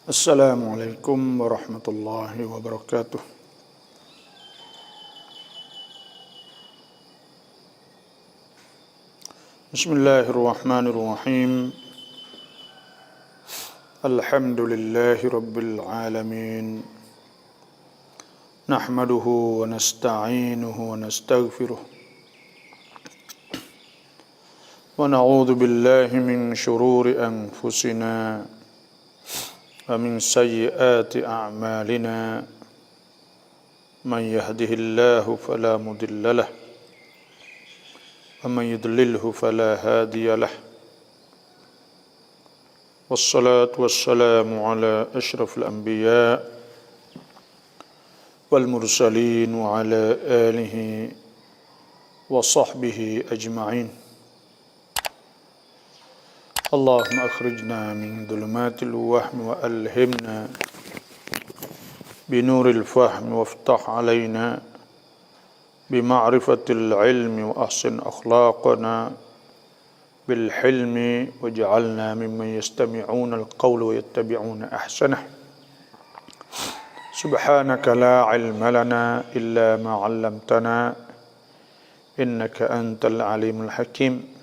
Assalamualaikum warahmatullahi wabarakatuh. Bismillahirrahmanirrahim. Alhamdulillahi rabbil alamin. Nahmaduhu wa nasta'inuhu wa nastaghfiruh. Wa na'udzu billahi min shururi anfusina ومن سيئات أعمالنا من يهده الله فلا مضل له ومن يضلله فلا هادي له والصلاة والسلام على أشرف الأنبياء والمرسلين وعلى آله وصحبه أجمعين. اللهم أخرجنا من ظلمات الوهم وألهمنا بنور الفهم وافتح علينا بمعرفة العلم وأحسن أخلاقنا بالحلم واجعلنا ممن يستمعون القول ويتبعون أحسنه. سبحانك لا علم لنا إلا ما علمتنا إنك أنت العليم الحكيم.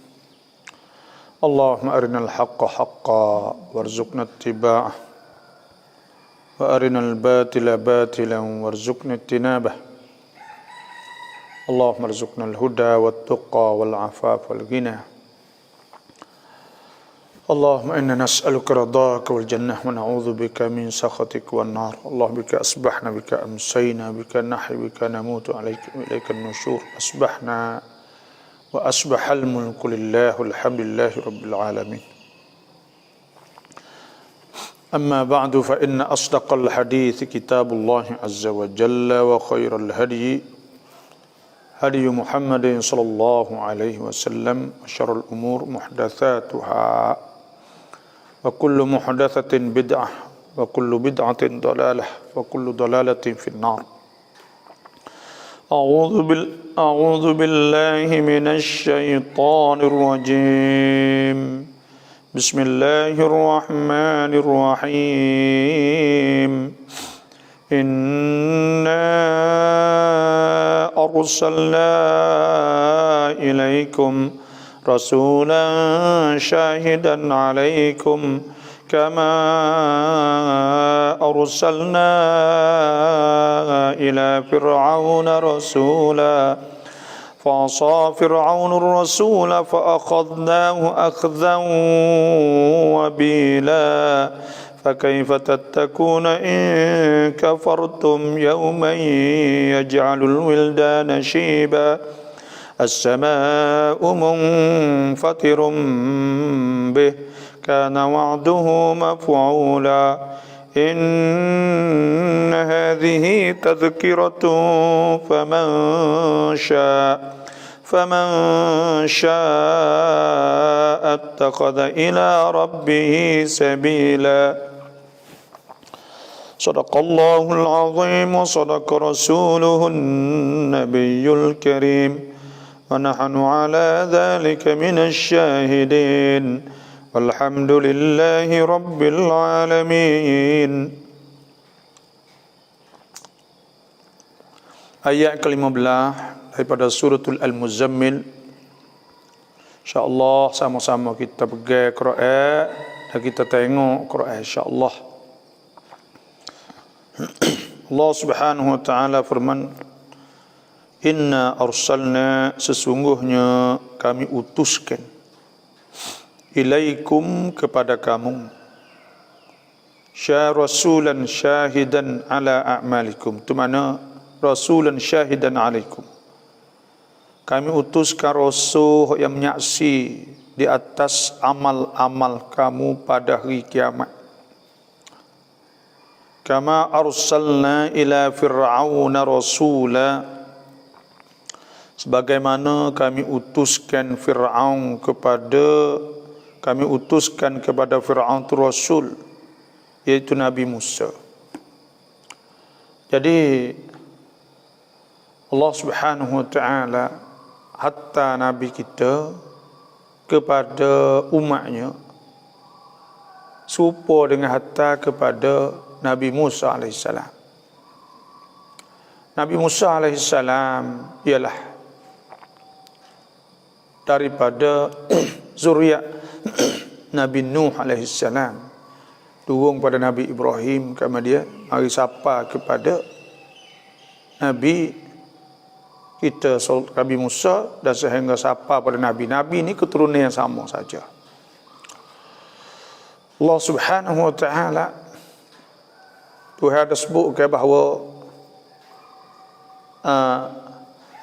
اللهم أرنا الحق حقا وارزقنا اتباعه وأرنا الباطل باطلا وارزقنا اجتنابه. اللهم ارزقنا الهدى والتقى والعفاف والغنى. اللهم إنا نسألك رضاك والجنة ونعوذ بك من سخطك والنار. اللهم بك أصبحنا بك أمسينا بك نحيا بك نموت إليك النشور. أصبحنا وأصبح الملك لله والحمد لله رب العالمين. أما بعد فإن أصدق الحديث كتاب الله عز وجل وخير الهدي هدي محمد صلى الله عليه وسلم وشر الأمور محدثاتها وكل محدثة بدعة وكل بدعة ضلالة وكل ضلالة في النار. أعوذ بالله من الشيطان الرجيم. بسم الله الرحمن الرحيم. إنا أرسلنا إليكم رسولا شاهدا عليكم كما أرسلنا إلى فرعون رسولا فعصى فرعون الرسول فأخذناه أخذا وبيلا فكيف تتقون إن كفرتم يوما يجعل الولدان شيبا السماء منفطر به كان وعده مفعولا إن هذه تذكرة فمن شاء اتخذ إلى ربه سبيلا. صدق الله العظيم وصدق رسوله النبي الكريم ونحن على ذلك من الشاهدين والحمد لله رب العالمين. Ayat ke-15 daripada suratul Al-Muzammil. InsyaAllah sama-sama kita pegang Quran dan kita tengok Quran insyaAllah. Allah Subhanahu wa taala firman, Inna arsalna, sesungguhnya kami utuskan, ilaikum, kepada kamu, rasulan syahidan ala a'malikum. Itu mana rasulan syahidan alaikum. Kami utuskan rasul yang menyaksi di atas amal-amal kamu pada hari kiamat. Kama arsalna ila fir'auna rasula, sebagaimana kami utuskan kepada Fir'aun itu rasul, yaitu Nabi Musa. Jadi Allah Subhanahu wa taala hatta Nabi kita kepada umatnya serupa dengan harta kepada Nabi Musa alaihissalam. Nabi Musa alaihissalam ialah daripada zuriat Nabi Nuh alaihissalam, turun pada Nabi Ibrahim, kemudian mari sapa kepada Nabi kita Nabi Musa, dan sehingga sapa pada Nabi ni keturunan yang sama saja. Allah Subhanahu wa taala Tuhan ada sebutkan bahawa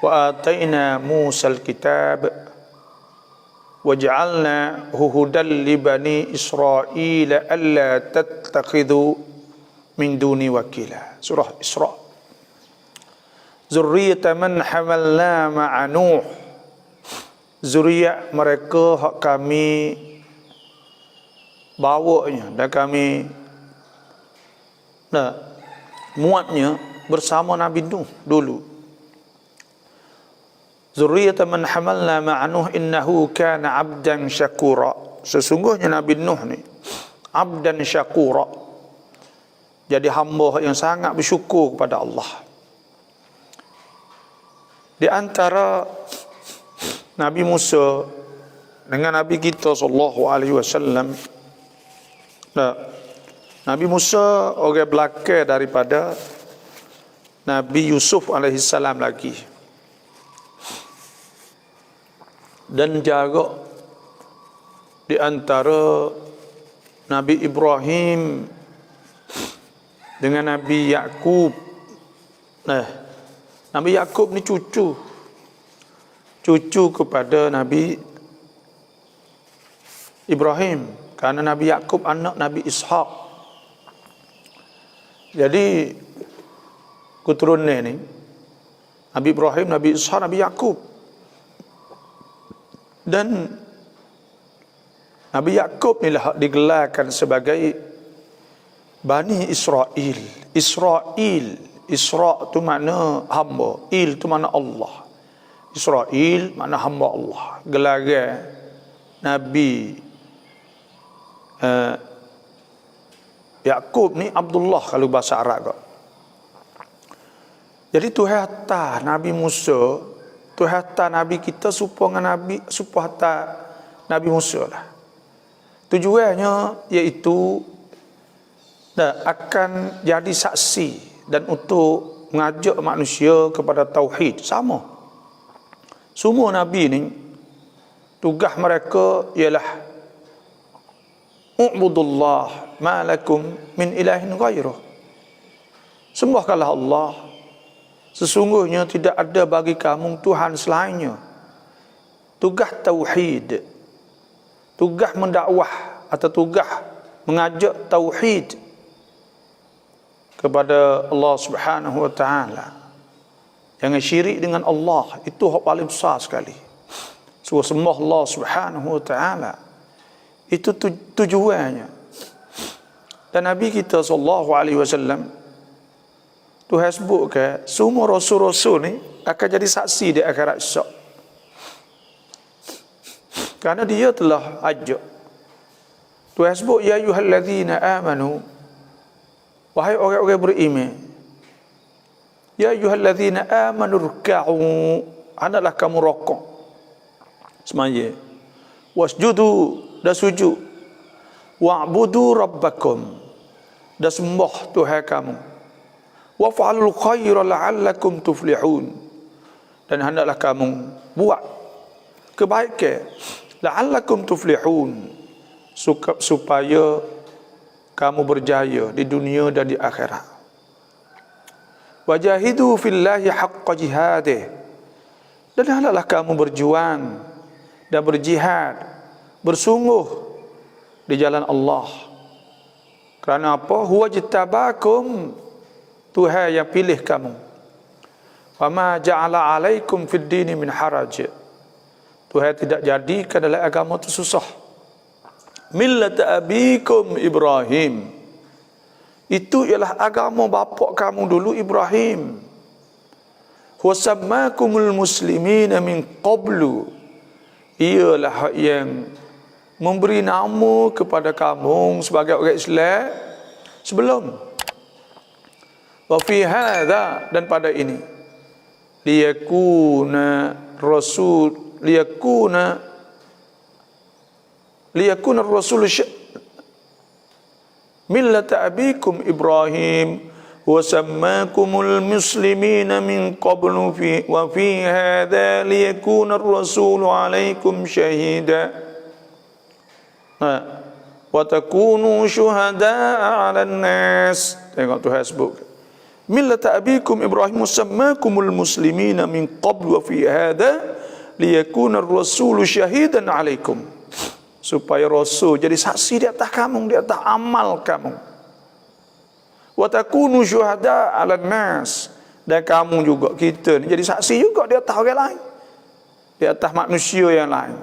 wa ataina Musal kitab wa ja'alnahu hudan li bani Israil alla tattakhidhu min duni wakila. Surah Isra. Zurriyata man hamalna ma'a Nuh, zuriat mereka hak kami bawanya dan kami muatnya bersama Nabi Nuh dulu. Zurriyata man hamalna ma'a Nuh innahu kana 'abdan syakura. Sesungguhnya Nabi Nuh ni 'abdan syakura, jadi hamba yang sangat bersyukur kepada Allah. Di antara Nabi Musa dengan Nabi kita sallallahu alaihi wasallam, Nabi Musa orang belakang daripada Nabi Yusuf alaihi salam lagi. Dan jarak di antara Nabi Ibrahim dengan Nabi Yakub. Nabi Yakub ni cucu kepada Nabi Ibrahim, kerana Nabi Yakub anak Nabi Ishaq. Jadi keturunan ni Nabi Ibrahim, Nabi Ishaq, Nabi Yakub. Dan Nabi Yakub ni lah digelarkan sebagai Bani Israel. Isra tu makna hamba, il tu makna Allah. Israel makna hamba Allah. Gelaran Nabi Yakub ni Abdullah kalau bahasa Arab kau. Jadi Tuhan hantar Nabi Musa, Tuhan hantar Nabi kita supaya hantar Nabi Musa lah. Tujuannya iaitu akan jadi saksi dan untuk mengajak manusia kepada tauhid. Sama. Semua Nabi ni tugas mereka ialah u'budullah ma lakum min ilahin ghairuh. Sembahkanlah Allah, sesungguhnya tidak ada bagi kamu Tuhan selainnya. Tugas tauhid, tugas mendakwah atau tugas mengajak tauhid kepada Allah Subhanahu wa taala. Jangan syirik dengan Allah, itu hak paling besar sekali. So sembah Allah Subhanahu wa taala. Itu tujuannya. Dan Nabi kita sallallahu alaihi wasallam Tuhan sebut ke semua rasul-rasul ni akan jadi saksi di akhirat esok. Kerana dia telah ajak. Tuhan sebut ya ayyuhallazina amanu, wahai orang-orang beriman, ya ayyuhallazina amanu ruk'u, hendaklah kamu rukuk semaya, wasjudu, dan sujud, wa'budu rabbakum, dan sembah Tuhan kamu, waf'alul khaira la'allakum tuflihun, dan hendaklah kamu buat kebaikan, la'allakum tuflihun, supaya kamu berjaya di dunia dan di akhirat. Wajahidu fillahi haqqa jihadih, dan hendaklah kamu berjuang dan berjihad, bersungguh di jalan Allah. Kerana apa? Huwa jitabakum, Tuhan yang pilih kamu. Wa ma ja'ala alaikum fid dini min haraj, Tuhan tidak jadikan dalam agama itu susah. Millata abikum Ibrahim, itu ialah agama bapa kamu dulu Ibrahim. Wa sammakumul muslimina min qablu, ialah yang memberi nama kepada kamu sebagai orang Islam sebelum. Wa fi hadza, dan pada ini, liyakuna ar-rasul millata abikum Ibrahim wa sammakumul muslimina min qablu wa fi hadza liyakuna ar-rasul 'alaikum shahida wa takunu syuhada'a 'alan nas. Tengok Tuhan sebut millata abikum Ibrahim sammakumul muslimina min qablu wa fi hadza liyakuna ar-rasulu syahidan 'alaikum, supaya rasul jadi saksi di atas kamu, di atas amal kamu. Wa takunu syuhada'a 'alan nas, dan kamu juga, kita ni jadi saksi juga di atas orang lain, di atas manusia yang lain.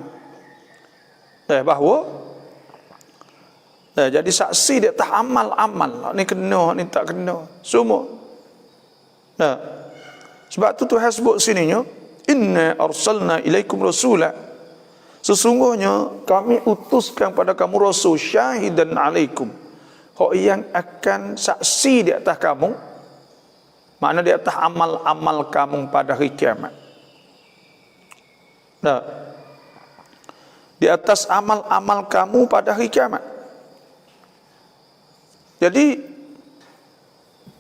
Bahawa jadi saksi di atas amal-amal. Ni kena, ni tak kena, semua. Sebab tu Tuhan sebut sininya, inna arsalna ilaikum rasula, sesungguhnya kami utuskan pada kamu rasul, syahidan alaikum, yang akan saksi di atas kamu, makna di atas amal-amal kamu pada hari kiamat. Di atas amal-amal kamu pada hari kiamat. Jadi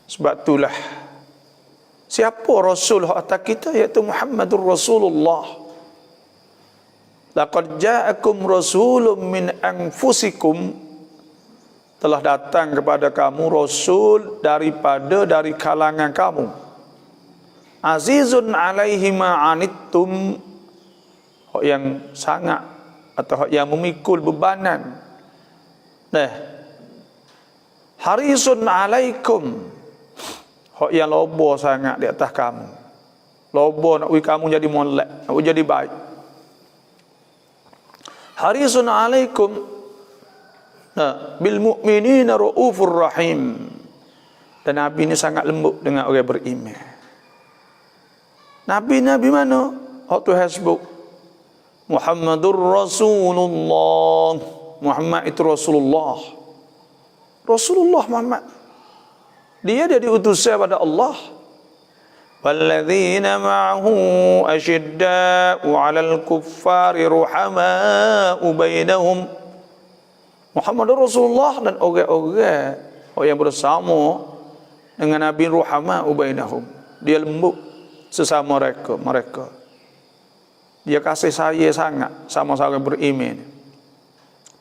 sebab itulah siapa rasul atas kita, iaitu Muhammadur Rasulullah. Laqad ja'akum rasulun min anfusikum, telah datang kepada kamu rasul dari kalangan kamu. Azizun 'alaihi ma 'anittum, yang sangat atau yang memikul bebanan. Harisun 'alaikum, yang lobo sangat di atas kamu. Lobo nak kamu jadi molek, nak jadi baik. Harisun 'alaikum bil mu'minina raufur rahim, dan Nabi ni sangat lembut dengan orang beriman. Nabi mana? Tuhan sebut Muhammadur Rasulullah. Muhammad itu Rasulullah. Rasulullah Muhammad, dia diutusnya pada Allah. Walladzina ma'ahu asyidda'u 'alal kuffari ruhama'u bainahum. Muhammadur Rasulullah, dan orang-orang yang bersama dengan Nabi, ruhama'u bainahum, dia lembut sesama mereka. Dia kasih sayang sangat sama-sama beriman.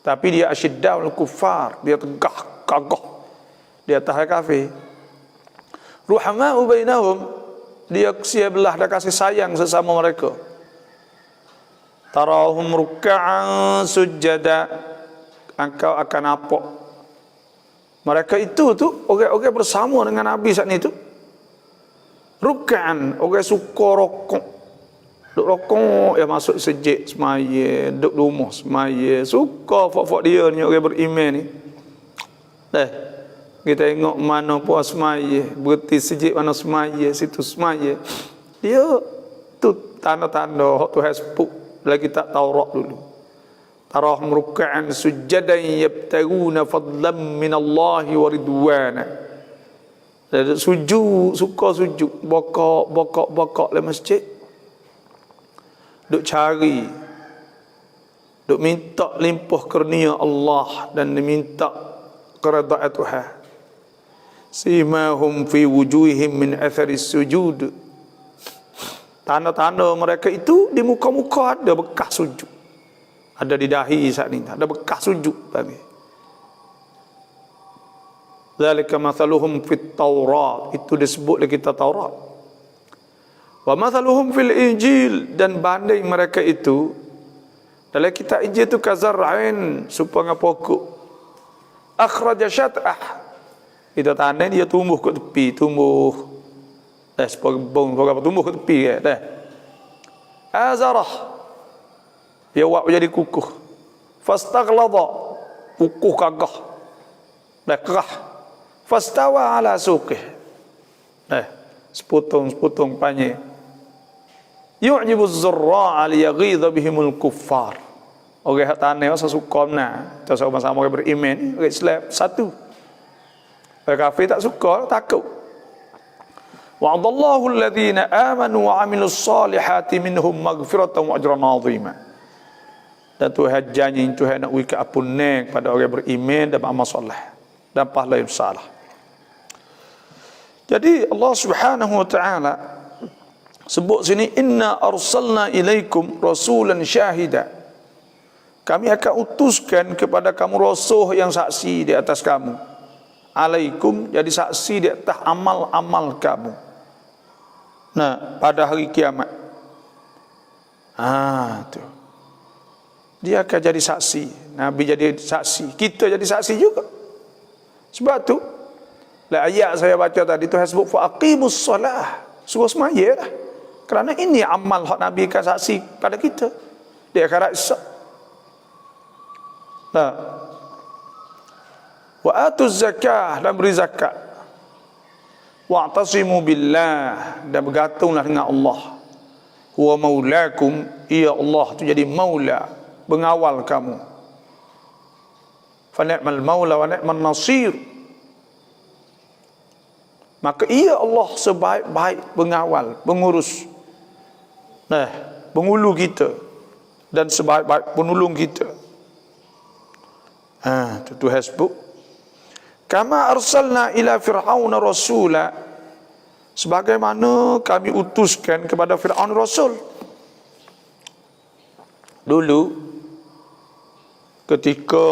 Tapi dia asyidda'ul kuffar, dia tegak kagah di atas kafir. Ruhama'u bainahum, dia sia belah dan kasih sayang sesama mereka. Tarahum ruk'an sujada, engkau akan nampak mereka itu orang-orang bersama dengan Nabi saat itu. Ruk'an, orang suka rokok. Duk rokok, masuk sejid semaya, duk rumah semaya, suka fok-fok dia ni orang beriman ni. Kita tengok mana puas semaya, berhenti sejid mana semaya, situ semaya. Dia tu tanda-tanda Tuhan sebut lagi tak Taurat dulu. Tarahum ruk'an sujadan yabtaguna fadlan minallahi wa ridwana. Sujud, suka sujud, bokok dalam masjid. Duk cari, duk minta limpah kurnia Allah dan diminta keredaan Tuhan. Simahum fi wujuhihim min atharis sujud. Tanda-tanda mereka itu di muka-muka ada bekas sujud. Ada di dahi saat ini, ada bekas sujud tadi. Zalika mathaluhum fit Taurat, itu disebut oleh kita Taurat. Wa mathaluhum fil Injil, dan banding mereka itu dalam kitab Injil itu kazar'ain, supaya pokok akhraja syat'ah, kita tanam dia tumbuh ke tepi, tumbuh tumbuh ke tepi azarah, dia buat jadi kukuh, fastaghlada, kukuh kagah kerah, fastawa ala suqih, sepotong panjang, yu'jibu az-zurra'a liyaghidha bihimul kuffar, Orang hak tanah masa suka benar. Kita sama-sama orang beriman, orang Islam satu. Orang kafir tak suka, takut. Wa'adallahu alladhina amanu wa 'amilus salihati minhum maghfiratan wa ajran 'azima. Dan Tuhan janji Tuhan nak beri keampunan kepada orang beriman dan beramal soleh dan pahala yang salah. Jadi Allah Subhanahu wa taala sebut sini, inna arsalna ilaikum rasulan syahida. Kami akan utuskan kepada kamu rasul yang saksi di atas kamu. Alaikum, jadi saksi di atas amal-amal kamu. Nah, pada hari kiamat. Tu. Dia akan jadi saksi. Nabi jadi saksi. Kita jadi saksi juga. Sebab tu, ayat saya baca tadi tu sebut faqimus solah. Suruh semaya lah. Kerana ini amal hak Nabi akan saksi pada kita. Dia akan raksa. Nah. Wa atuz zakah, dan beri zakat. Wa'tasimu billah, dan bergantunglah dengan Allah. Huwa maulakum, ia Allah tu jadi maula, pengawal kamu. Fa ni'mal maula wa ni'man nasir. Maka ia Allah sebaik-baik pengawal, pengurus. Nah, pengulu kita dan sebaik-baik penolong kita. Tu Tuhan sebut, kama arsalna ila fir'auna rasula, sebagaimana kami utuskan kepada Fir'aun rasul. Dulu ketika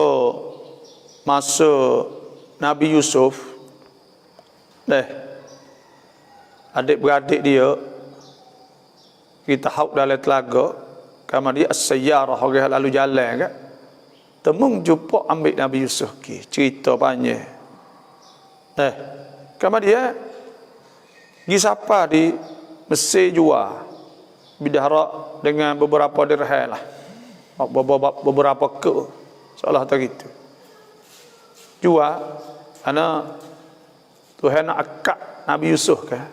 masa Nabi Yusuf, adik-beradik dia kita hauk dalam telaga, kama dia as-sayyarah, orang lalu jalan kan, temung jumpa ambil Nabi Yusuf cerita panjang. Kama dia pergi sapa di Mesir jual bidahara dengan beberapa dirham lah, beberapa ke seolah tak gitu jual. Ana Tuhan nak akak Nabi Yusuf kan,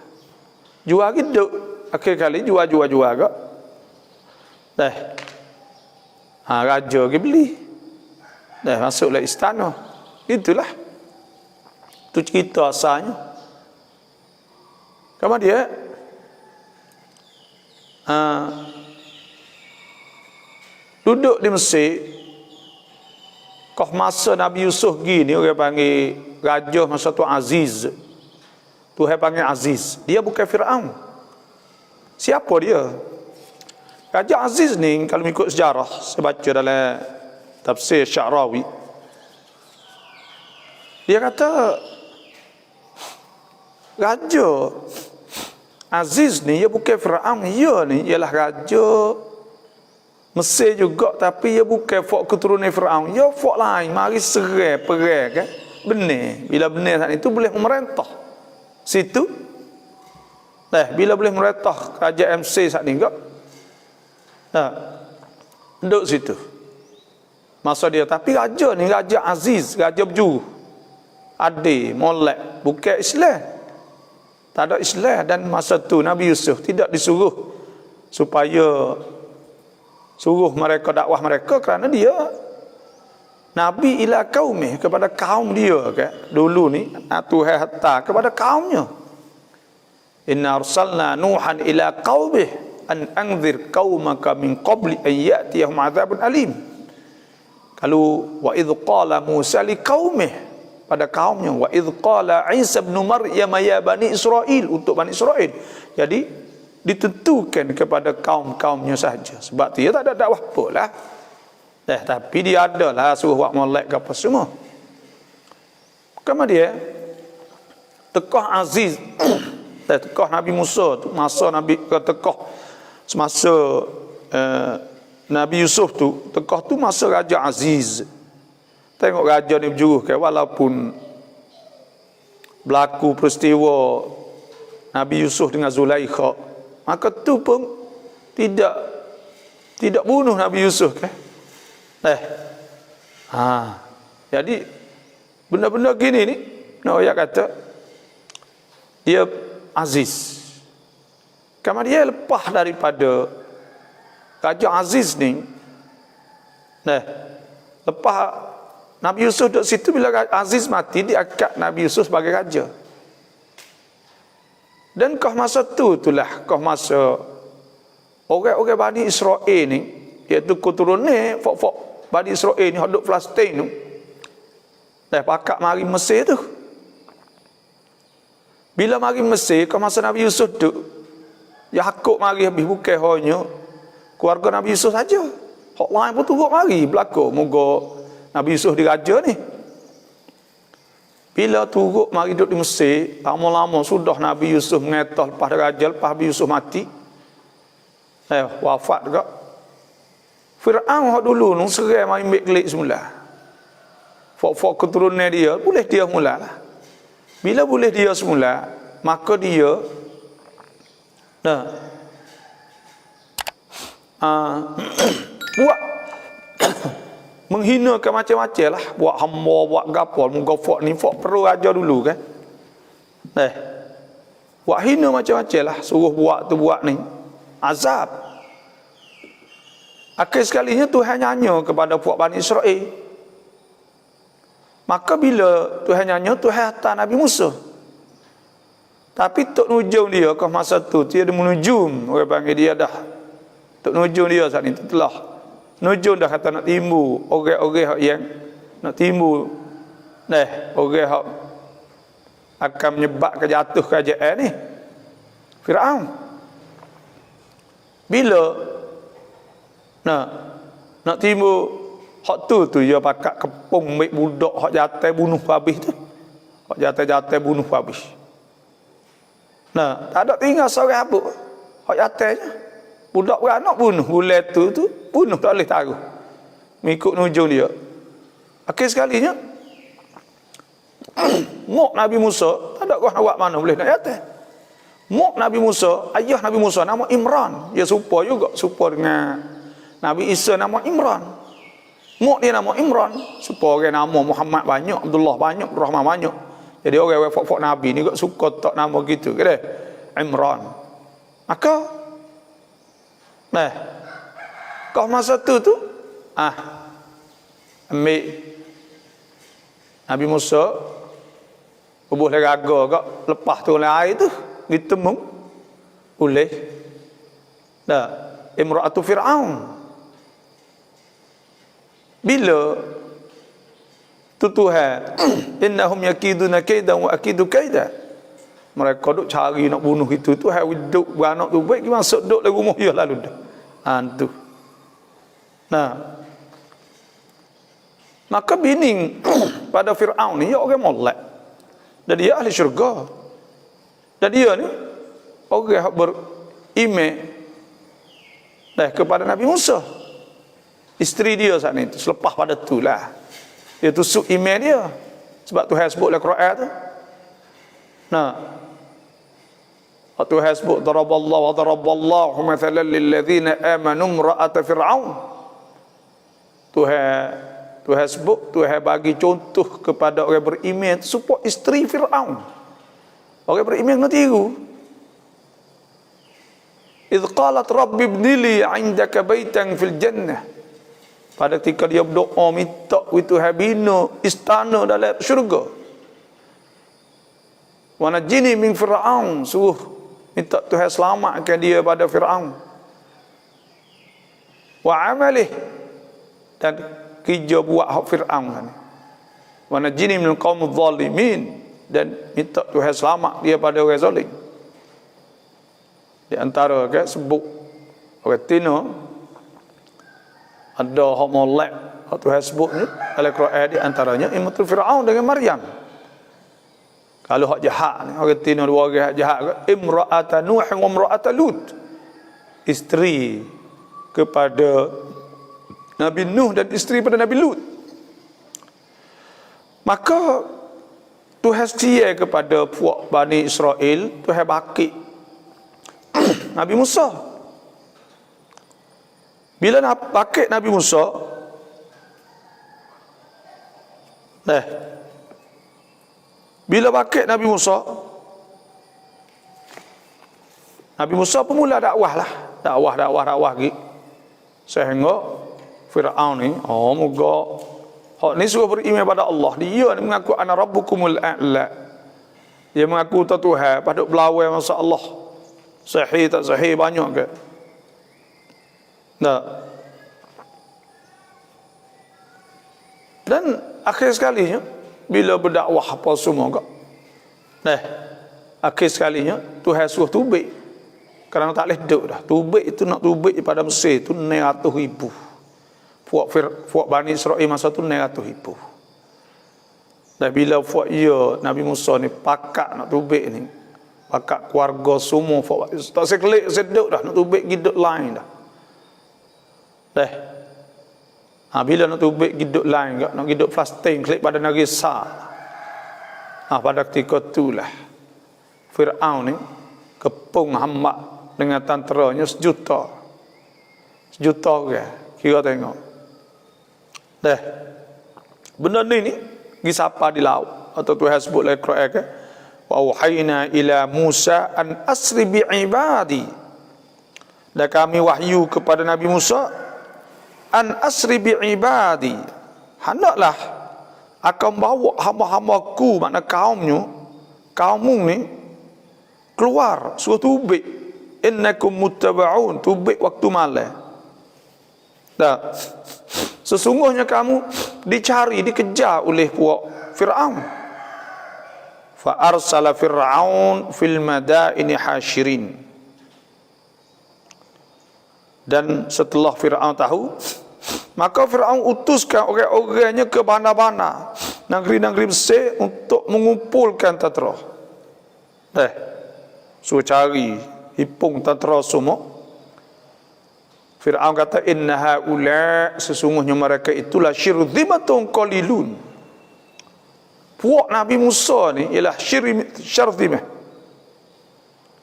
jual gitu akhir kali jual ke raja pergi beli, masuklah istana. Itulah tu cerita asalnya. Kama dia duduk di Mesir. Kau masa Nabi Yusuf gini, orang panggil raja masa tu Aziz. Tuhan panggil Aziz. Dia bukan Fir'aun. Siapa dia? Raja Aziz ni kalau ikut sejarah, saya baca dalam tafsir Sya'rawi, dia kata Raja Aziz ni, dia bukan Fir'aun. Dia ni ialah raja Mesir juga, tapi dia bukan fok keturunan Fir'aun. Dia fok lain, mari serai, perang kan. Benar. Bila benar saat itu boleh memerintah situ. Bila boleh memerintah Raja MC saat ni juga. Duduk situ. Masa dia, tapi raja ni Raja Aziz, raja berjuru. Adil, molek, bukan Islam. Tak ada Islam. Dan masa tu Nabi Yusuf tidak disuruh supaya suruh mereka dakwah mereka, kerana dia Nabi ila qaumih, kepada kaum dia kan. Dulu ni Tuhan hantar kepada kaumnya. Inna arsalna Nuhan ila qaumih an anzir qaumaka min qabli an ya'tiyahum 'adzabun alim. Kalau wa idh qala Musa li qaumih, pada kaumnya, wa idh qala Isa ibn Maryam ya bani Israel, untuk bani Israel. Jadi ditentukan kepada kaum-kaumnya saja. Sebab tu dia tak ada dakwah pula. Tapi dia adalah suruh buat molek ke apa semua. Kemudian tekoh Aziz tekoh Nabi Musa tu, masa Nabi tekoh semasa Nabi Yusuf tu, tekoh tu masa Raja Aziz. Tengok raja ni berjuruh kan, walaupun berlaku peristiwa Nabi Yusuf dengan Zulaikha, maka tu pun tidak bunuh Nabi Yusuf kan. Jadi benda-benda gini ni, Noya kata dia Aziz. Kerana dia lepas daripada Raja Aziz ni, Nah, lepas Nabi Yusuf duduk situ, bila Aziz mati, diangkat Nabi Yusuf sebagai raja. Dan kau masa itulah kau masa orang-orang Bani Israel ni, iaitu keturunan fok-fok Bani Israel ni duduk Palestin tu, dah pakak mari Mesir tu. Bila mari Mesir, kau masa Nabi Yusuf duduk, Yakub mari habis, bukan hanya keluarga Nabi Yusuf saja, hak lain pun turut mari berlaku. Moga Nabi Yusuf diraja ni. Bila turut mari duduk di Mesir, lama-lama sudah Nabi Yusuf mengetah lepas raja, lepas Nabi Yusuf mati, wafat juga. Fir'aun hak dulu nu serai mari ambil kelik semula. Fok-fok keturunan dia, boleh dia mulalah. Bila boleh dia semula, maka dia buat menghinakan macam-macam lah, buat hamba, buat gapol, muka fok ni fok perlu raja dulu kan. Buat hina macam-macam lah, suruh buat tu buat ni, azab. Akhir sekalinya Tuhan nyanyi kepada puak Bani Israel. Maka bila Tuhan nyanyi, Tuhan hantar Nabi Musa. Tapi tok nujung dia ke masa tu, dia ada menujum, orang panggil dia dah. Tok nujung dia saat itu telah nujung dah kata nak timbul orang-orang yang nak timbul. Orang yang akan menyebab kejatuh kerajaan ni, Firaun. Bila nak timbul hak tu dia pakak kepung ambil budak hak jatuh bunuh habis tu. Hak jatuh bunuh habis. Tak ada tinggal seorang abuk. Hak jatuhnya budak beranak bunuh, bulan tu bunuh tak boleh taruh. Mengikut nujung dia. Akhir sekalinya mok Nabi Musa, tak ada orang awak mana boleh nak jatuh. Mok Nabi Musa, ayah Nabi Musa nama Imran. Dia serupa juga, serupa dengan Nabi Isa nama Imran. Mok dia nama Imran, supaya orang nama Muhammad banyak, Abdullah banyak, Rahman banyak. Jadi orang yang fok-fok Nabi ni juga suka tak nama gitu, kata Imran. Maka kau masa tu ambil Nabi Musa bubuh leraga kak, lepas tu oleh air tu ditemu oleh Imra'atu Fir'aun. Bila Tuhan innahum yakiduna kaidan wa akidu kaida, mereka duk cari nak bunuh itu Tuhan duk beranak tu baik masuk duk dalam rumah dia lalu dah tu. Maka bining pada Fir'aun ni dia orang molek dan dia ahli syurga, dan dia ni orang yang beriman kepada Nabi Musa. Isteri dia saat ni selepas pada tu lah dia tusuk iman dia, sebab Tuhan sebut dalam Quran tu. Tuhan sebut daraballahu mathalan lilladzina amanu imra'ata fir'aun. Tuhan sebut, Tuhan bagi contoh kepada orang beriman supaya isteri Fir'aun. Orang beriman kena tiru. Idh qalat rabbi ibnili 'indaka baitan fil jannah. Pada ketika dia berdoa minta Tuhan bina istana dalam syurga. Wa najini min fir'aun, suruh minta Tuhan selamatkan dia pada Fir'aun. Wa amalih, dan kerja buat hak Fir'aun kan. Wa najini min qaumidz zalimin, dan minta Tuhan selamat dia pada orang zalim. Di antara ke sebut orang Tino ada hak molek hak Tuhan sebut ni dalam Quran, di antaranya imratul Fir'aun dengan Maryam. Kalau hak jahat ni orang Tino dua orang hak jahat ke imra'ata Nuh wa imra'ata Lut, isteri kepada Nabi Nuh dan isteri pada Nabi Lut. Maka Tuhan setia kepada puak Bani Israel, Tuhan bakit Nabi Musa. Bila nak bakit Nabi Musa, bila bakit Nabi Musa pemula dakwah lah, dakwah lagi, sehingga Fir'aun ni, moga hak ni suruh beriman pada Allah. Dia ni mengaku ana rabbukumul a'la. Dia mengaku Tuhan, paduk belawai masa Allah. Sahih tak sahih banyak ke? Tak. Dan akhir sekalinya bila berdakwah apa semua kak. Akhir sekalinya Tuhan suruh tubik. Kerana tak boleh duduk dah. Tubik itu nak tubik pada Mesir itu 900,000. Puak Bani Israel masa tu 900,000. Dan bila puak Nabi Musa ni pakak nak tubik ni, pakak keluarga semua tak sekelik seduk dah nak tubik giduk lain dah. Bila nak tubik giduk lain nak giduk Palestin klik pada negeri Sa. Pada ketika itulah Fir'aun ni kepung hamba dengan tenteranya 1 juta ke. Kira tengok. Benda ni gisapa di laut atau Tuhan sebut dalam Quran ke, wa auhayna ila Musa an asri bi ibadi. Dan kami wahyu kepada Nabi Musa an asri bi ibadi. Hendaklah akan bawa hamba-hambaku, makna kaummu ni keluar suruh tubik. Innakum muttaba'un, tubik waktu malam. Sesungguhnya kamu dicari, dikejar oleh puak Fir'aun. Fa arsala Fir'aun fil madaini hasyirin. Dan setelah Fir'aun tahu, maka Fir'aun utuskan orang-orangnya ke bana-bana negeri-negeri Mesir untuk mengumpulkan tentera. Suruh cari, hipung tentera semua. Fir'aun kata inna haula, sesungguhnya mereka itulah syirzimatun qalilun. Puak Nabi Musa ni ialah syirdzimah.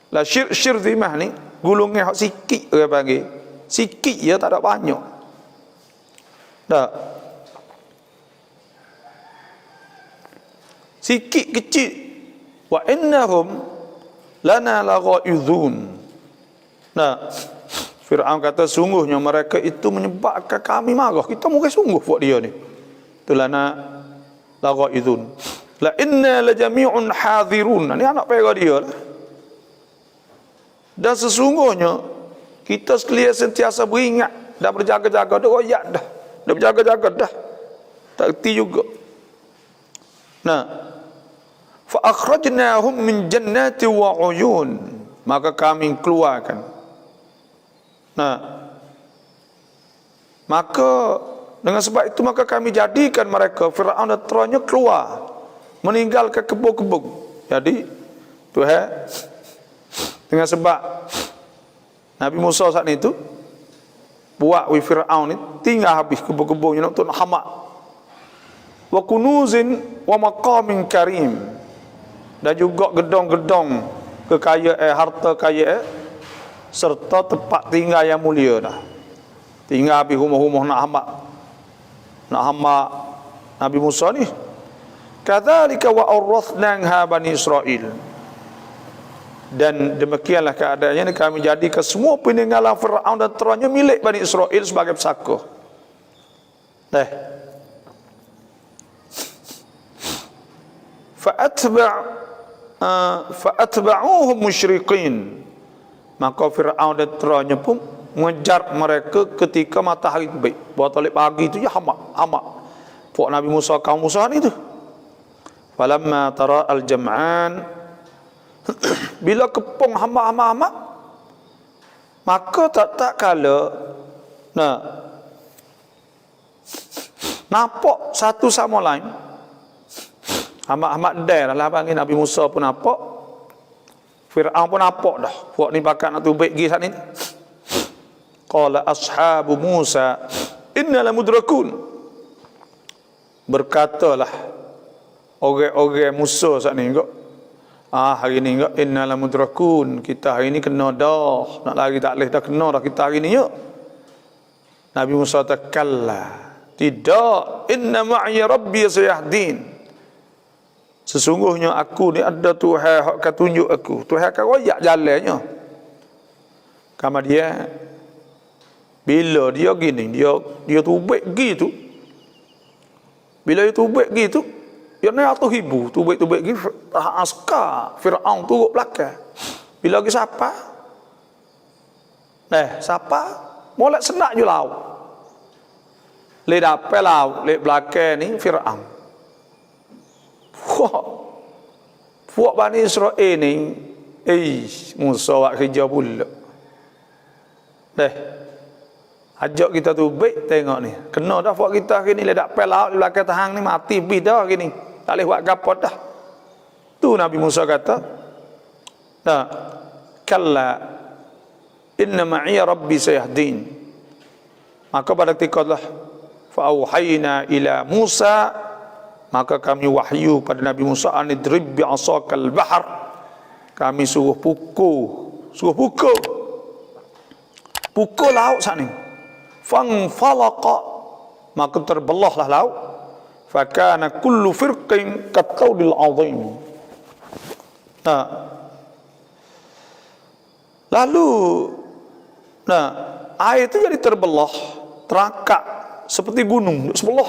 Lah syirdzimah ni gulungan hak sikit orang panggil. Sikit ya, tak ada banyak. Tak. Sikit kecil. Wa innahum lana laghaizun. Fir'aun kata sungguhnya mereka itu menyebabkan kami marah. Kita mungkin sungguh buat dia ni. Itulah nak laghaizun. La inna la jami'un hadirun. Ni anak pera dia lah. Dan sesungguhnya kita sekalian sentiasa beringat dan berjaga-jaga. Dah royak dah. Dah berjaga-jaga dah. Tak erti juga. Fa akhrajnahum min jannati wa uyun. Maka kami keluarkan. Maka dengan sebab itu maka kami jadikan mereka Fir'aun dan tenteranya keluar meninggalkan kebun-kebun. Jadi Tuhan dengan sebab Nabi Musa saat itu buat Fir'aun ni tinggal habis kebun-kebunnya untuk hamak. Wa kunuzin wa maqamin karim. Dan juga gedong-gedong kekayaan, harta kekayaan serta tempat tinggal yang mulia dah. Tinggal habis rumah-rumah nak hamba Nabi Musa ni. Kadzalika wa awrathnaha bani Israil. Dan demikianlah keadaannya kami jadikan semua peninggalan Fir'aun dan tenteranya milik Bani Israel sebagai pesaka. Fa'atba'uhum musyriqin. Maka Fir'aun dan tenteranya pun mengejar mereka ketika matahari terbit. Buat tolik pagi itu ya hamak. Puak Nabi Musa, kaum Musa ni tu. Falamma tara al-jam'an, bila kepung hamba-hamba, maka tak kala nampak satu sama lain. Hamba-hamba dah lah panggil Nabi Musa pun nampak, Fir'aun pun nampak dah. Puak ni bakal nak tubik pergi saat ni. Qala ashabu Musa inna lamudrakun. Berkatalah orang-orang Musa saat ni kok, hari ni kok inna lamudrakun, kita hari ni kena dah, nak lari tak boleh dah, kena dah kita hari ni yuk. Nabi Musa takalla, tidak, inna ma'i rabbi sayahdin. Sesungguhnya aku ni ada Tuhan yang akan tunjuk aku. Tuhan akan royak jalannya. Kemudian Bila dia gini, dia tubik gitu. Bila dia tubik gitu, dia naik atas ibu, tubik gitu, askar Firaun turut belakang. Bila lagi siapa? Siapa? Molek senak je lauk. Le dapat lauk, le belakang ni Firaun. Fuak Bani Israel ni, Musa buat kerja pula. Ajak kita tu baik tengok ni. Kena dah buat kita hari ni ledak pelak di belakang tahang ni mati bih dah hari ni. Tak boleh buat gapo dah. Tu Nabi Musa kata, "Nah, kalla inna ma'iya rabbi sayahdin." Maka pada ketika lah fa auhayna ila Musa, maka kami wahyu pada Nabi Musa anidrib bi asakal bahr. Kami suruh pukul laut sana ni. Fanfalaqa, maka terbelahlah laut. Fakana kullu firqin kattaudil azim. Lalu air itu jadi terbelah, terangkat seperti gunung sebelah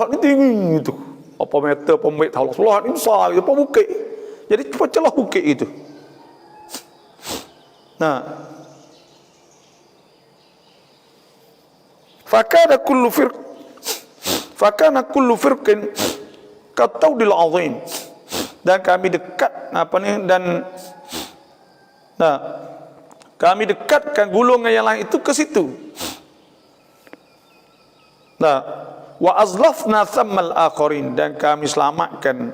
ni tinggi itu. Apa meter pembek tahu. Sebelah ni besar, apa bukit. Jadi pecahlah bukit itu. Fakana kullu firqin kattaudil azim. Dan kami dekat kami dekatkan golongan yang lain itu ke situ. Wa azlafna thammal akharin, dan kami selamatkan.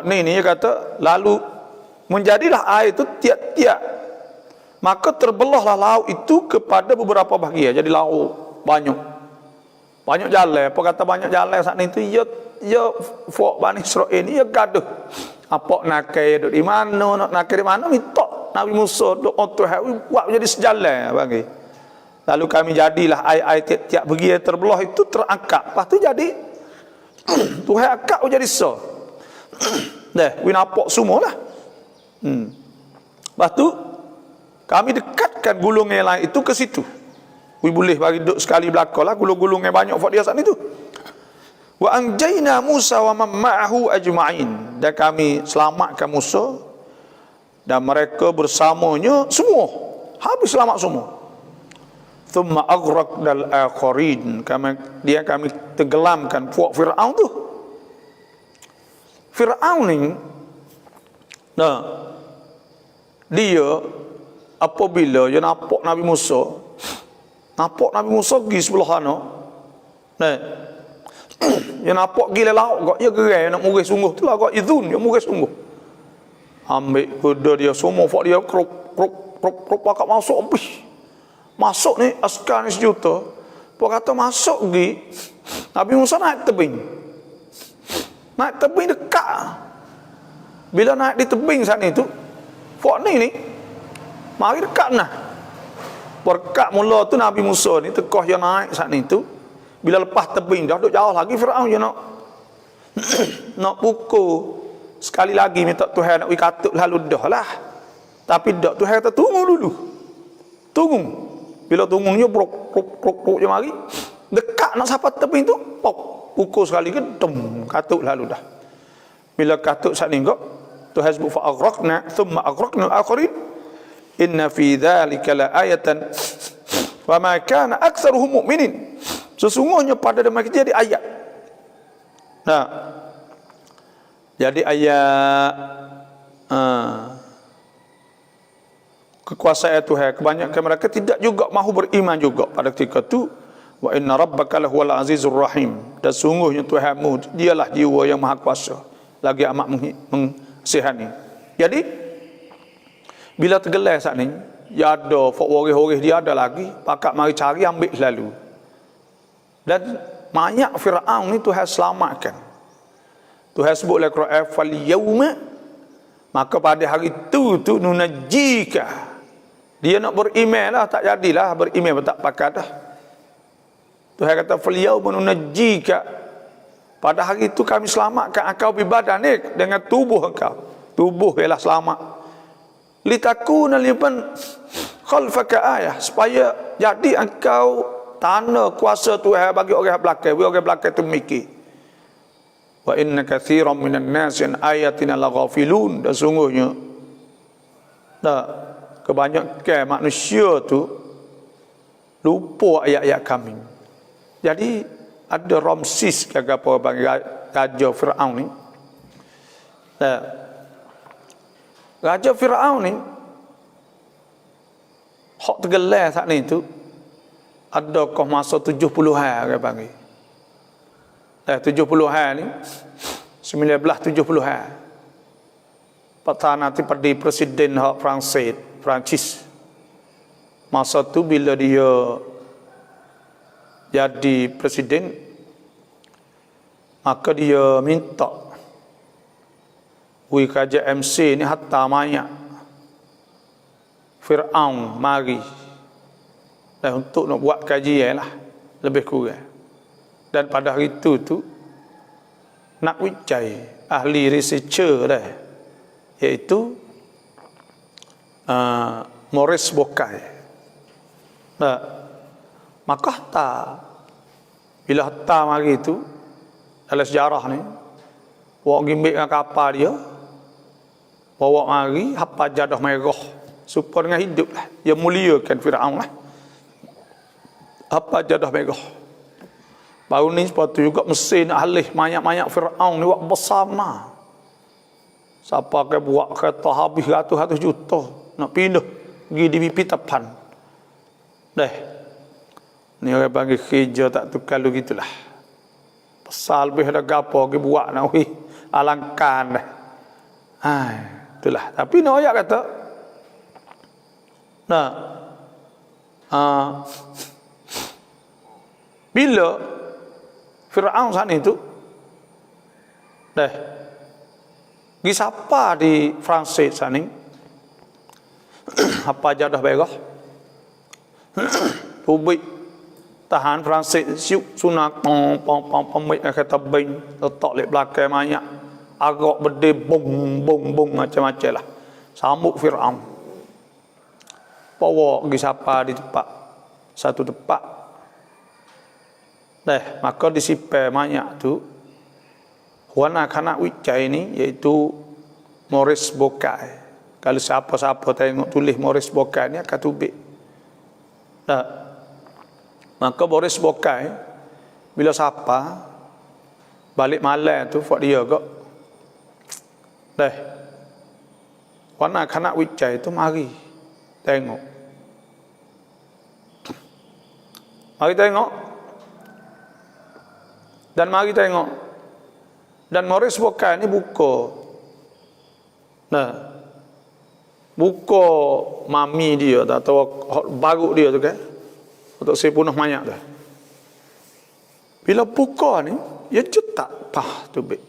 Ni dia kata, lalu menjadilah air itu tiap-tiap, maka terbelahlah laut itu kepada beberapa bahagian. Jadi laut banyak jalan. Apa kata banyak jalan saat ni tu, ya Fuak Bani Israel ni ya gaduh. Apa nakai duduk di mana, nak nakai di mana, minta Nabi Musa duk Tuhan buat jadi sejalan bagi. Lalu kami jadilah air-air tiap-tiap bahagian terbelah itu terangkat. Lepas tu jadi Tuhan angkat jadi so. We nampak semua lah. Lepas tu kami dekatkan gulung yang lain itu ke situ. We boleh bagi duduk sekali belakang lah. Gulung-gulung yang banyak buat dia saat itu. Wa anjayna Musa wa man ma'ahu ajma'in, dan kami selamatkan Musa dan mereka bersamanya semua. Habis selamat semua. Thumma aghraqnal akharin, kami tenggelamkan puak Firaun tu. Firaun ni dia apabila dia nampak Nabi Musa pergi sebelah sana, dia nampak gila laut kok, dia gerai nak murih sungguh tu lah kok, izun dia murih sungguh. Ambil kuda dia semua, fak dia krop pakat masuk habis. Masuk ni askar ni sejuta. Pak kata masuk pergi, Nabi Musa naik tebing dekat. Bila naik di tebing sana itu, fak ni mari dekat nah. Berkat mula tu Nabi Musa ni tekoh yang naik sana itu. Bila lepas tebing dah duduk jauh lagi, Firaun je nak pukul sekali lagi, minta Tuhan nak katuk lalu dah lah. Tapi dak, Tuhan kata tunggu dulu. Bila tunggunya prok je mari dekat nak sampai tebing tu, pukul sekali ke katuk lalu dah. Bila katuk saat ni kok Tuhan sebut fa aghraqna thumma aghraqna al-akhirin inna fi dhalika la ayatan wa ma kana aktsaruhum mu'minin. Sesungguhnya pada demikian jadi ayat. Jadi ayat kekuasaan Tuhan. Kebanyakan mereka tidak juga mahu beriman juga pada ketika itu. Wa inna rabbaka lahuwal azizur rahim. Dan sungguhnya Tuhanmu dialah jiwa yang maha kuasa, lagi amat mengasihani. Jadi bila tergelar saat ni, dia ada fok waris-waris dia ada lagi, pakat mari cari ambil selalu. Dan banyak Firaun ni Tuhan selamatkan. Tuhan sebut dalam Quran fal yauma, maka pada hari itu nunajjika. Dia nak beriman lah, tak jadilah beriman tak pakat dah. Tuhan kata fal yauma nunajjika, pada hari itu kami selamatkan engkau bibadanik, dengan tubuh engkau. Tubuh ialah selamat. Litakuna liman khalfaka ayah, supaya jadi engkau tanda kuasa Tuhan bagi orang belakang. Orang belakang tu mikir. Wa inna katsiran minan nas an ayatina laghafilun. Dan sungguhnya kebanyakan manusia tu lupa ayat-ayat kami. Jadi ada Ramses ke apa panggil raja Firaun ni. Raja Firaun ni hak tergelar saat ni tu ada kau masa 70 hari orang panggil. 70 hari ni 1970 hari. Pertama nanti pada presiden hak Prancis. Masa tu bila dia jadi presiden, maka dia minta KJMC ni hatta mayat Firaun mari dan untuk nak buat kajian lah lebih kurang. Dan pada hari itu tu nak ucai ahli researcher dah, iaitu Maurice Bucaille. Maka bila hatta mari tu dalam sejarah ni, bawa gimbik dengan kapal dia, bawa mari hapa jadah merah supaya dengan hidup lah. Dia muliakan Firaun lah. Hapa jadah merah. Baru ni sepatu juga mesin alih mayat-mayat Firaun ni buat besar nah. Siapa ke buat kereta habis ratus-ratus juta nak pindah pergi di pipi tepan. Ni orang panggil kerja tak tukar lu gitulah. Pasal lebih ada gapo ke buat nak alangkan dah. Itulah. Tapi nak ayat kata bila Firaun saat itu pergi siapa di Prancis saat ini apa jadah berah publik tahan Prancis siuk sunak pemik kata bing letak lek belakang banyak agak berde bong macam-macam lah sambut Firaun bawa pergi siapa di tempat satu tempat maka disipai banyak tu warna kanak wicai ni iaitu Maurice Bucaille. Kalau siapa-siapa tengok tulis Maurice Bucaille ni akan tubik. Maka Maurice Bucaille bila siapa balik malam tu fak dia kok. Warna kanak wicai tu mari tengok. Mari tengok. Dan mari tengok. Dan Maurice Bucaille ni buka mami dia atau baru dia tu kan untuk saya bunuh mayat tu. Bila buka ni dia cetak tu baik.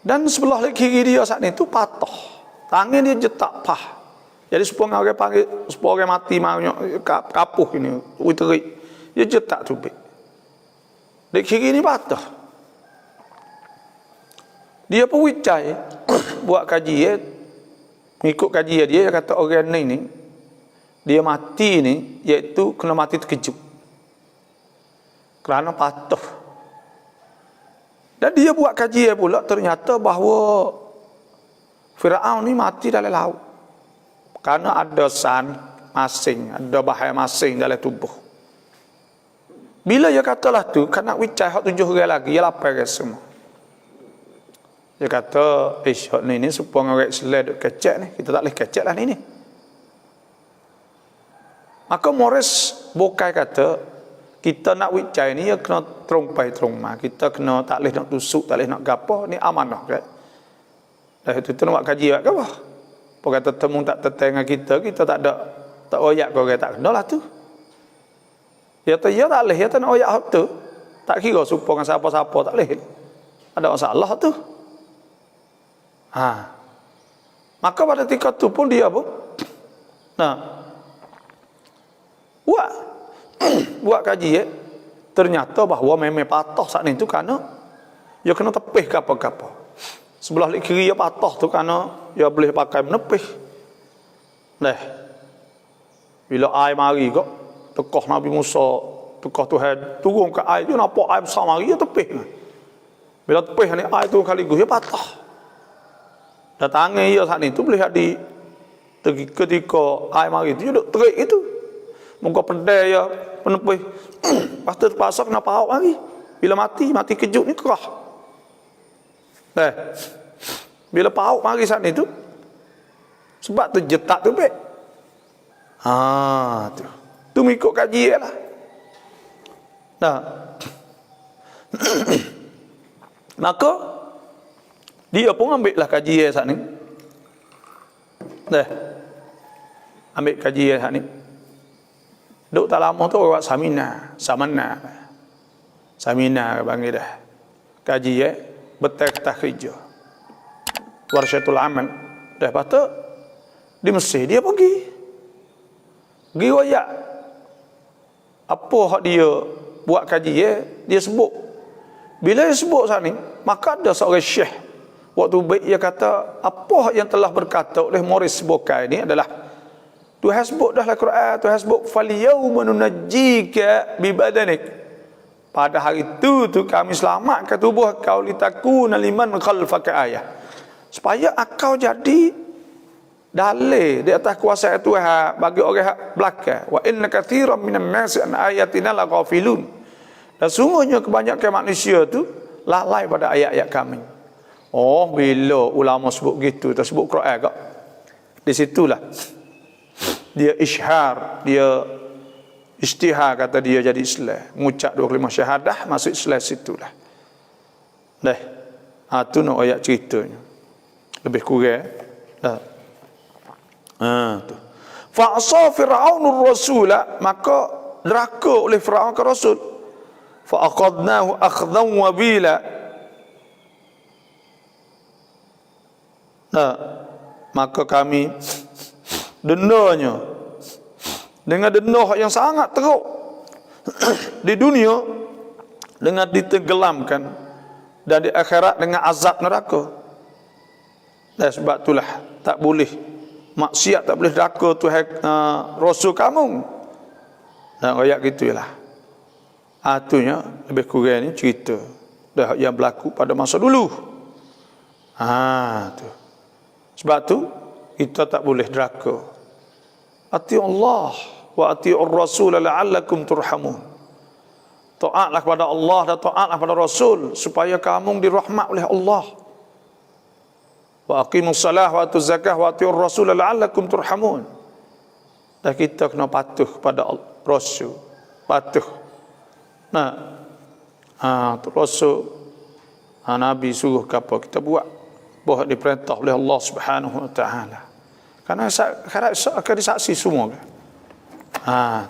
Dan sebelah kiri dia saat ni tu patah. Tangan dia jetak pah. Jadi supaya orang panggil supaya orang mati kapuh ini terik. Dia jetak tu baik. Di kiri ni patah. Dia pun wicai buat kajian, mengikut kajian dia kata orang ni dia mati ni iaitu kena mati terkejut kerana patah. Dan dia buat kajian pula ternyata bahawa Firaun ni mati dalam laut kerana ada san masing, ada bahaya masing dalam tubuh. Bila dia katalah tu kena wicai hak 7 orang lagi dia lapar semua. Dia kata, hak ni supaya orang Islam duk kecek ni, kita tak boleh kecek lah ni. Maka Maurice Bucaille kata, kita nak wicai ni, ya kena terumpai terumah. Kita kena tak boleh nak tusuk, tak boleh nak gapo, ni amanah kan. Dah itu nak buat kaji buat ke apa? Apa kata temu tak tetengah kita tak ada, tak oyak kau tak kena lah tu. Dia kata, ya tak boleh, ya tak nak oyak hak tu. Tak kira supaya siapa-siapa tak boleh. Ada masalah tu. Maka pada ketika tu pun dia pun buat kaji ternyata bahawa memang patah saat itu kerana dia kena tepih ke apa-apa. Sebelah kiri dia patah tu kerana dia boleh pakai menepih. Nah, bila air mari kok tekah Nabi Musa, tekah Tuhan turun ke air, dia nampak air besar mari, dia tepih. Bila tepih ni air tu kali dia patah. Datangnya ia saat ni tu boleh di ketika air mari tu dia duduk terik itu. Muka pedai ya penepih. Lepas tu terpaksa kena pauk lagi. Bila mati kejut ni kerah. Bila pauk mari saat ni tu, sebab tu jetak tu baik. Tu mengikut kaji lah. Maka dia pun ambil lah kaji saat ni. Ambil kaji saat ni. Duk tak lama tu orang Samina panggil dah. Kaji bertakhrij. Warsyatul amal. Dah patut di Mesir dia pergi wayak. Apa hak dia buat kaji dia sebut. Bila dia sebut saat ni, maka ada seorang syekh waktu baik dia kata apa yang telah berkata oleh Morris Bokai ni adalah Tuhan sebut dah lah Quran, Tuhan sebut fal yauma nunajjika bi badanik. Pada hari itu kami selamatkan tubuh kau litakuna liman khalfaka ayah. Supaya akau jadi dalil di atas kuasa Tuhan bagi orang belakang. Wa inna katsiran minan nasi an ayatina laghafilun. Dan sungguhnya kebanyakan manusia tu lalai pada ayat-ayat kami. Oh, bila ulama sebut gitu, tersebut Quran kak. Di situlah dia isyhar, dia istihar kata dia jadi Islam. Mengucap 25 syahadah masuk Islam situlah. Tu nak ayat ceritanya. Lebih kurang tu. Fa'asa Fir'aunur rasula, maka deraka oleh Fir'aun ke Rasul. Fa'aqadnahu akhdan wabila. Maka kami dendanya dengan denda yang sangat teruk di dunia dengan ditenggelamkan dan di akhirat dengan azab neraka. Dan sebab itulah tak boleh maksiat, tak boleh deraka Tuhan Rasul kamu. Dan ayat gitulah. Itunya lebih kurang ni cerita dah yang berlaku pada masa dulu. Tu. Sebab tu kita tak boleh deraka. Ati Allah wa atiur rasul la'allakum turhamun. Taatlah kepada Allah dan taatlah kepada Rasul supaya kamu dirahmat oleh Allah. Wa aqimus salah wa atuz zakah wa atiur rasul la'allakum turhamun. Dan kita kena patuh kepada Rasul. Patuh. Rasul Nabi suruh apa kita buat. Bahwa diperintah oleh Allah Subhanahu wa taala. Karena akan disaksi semua.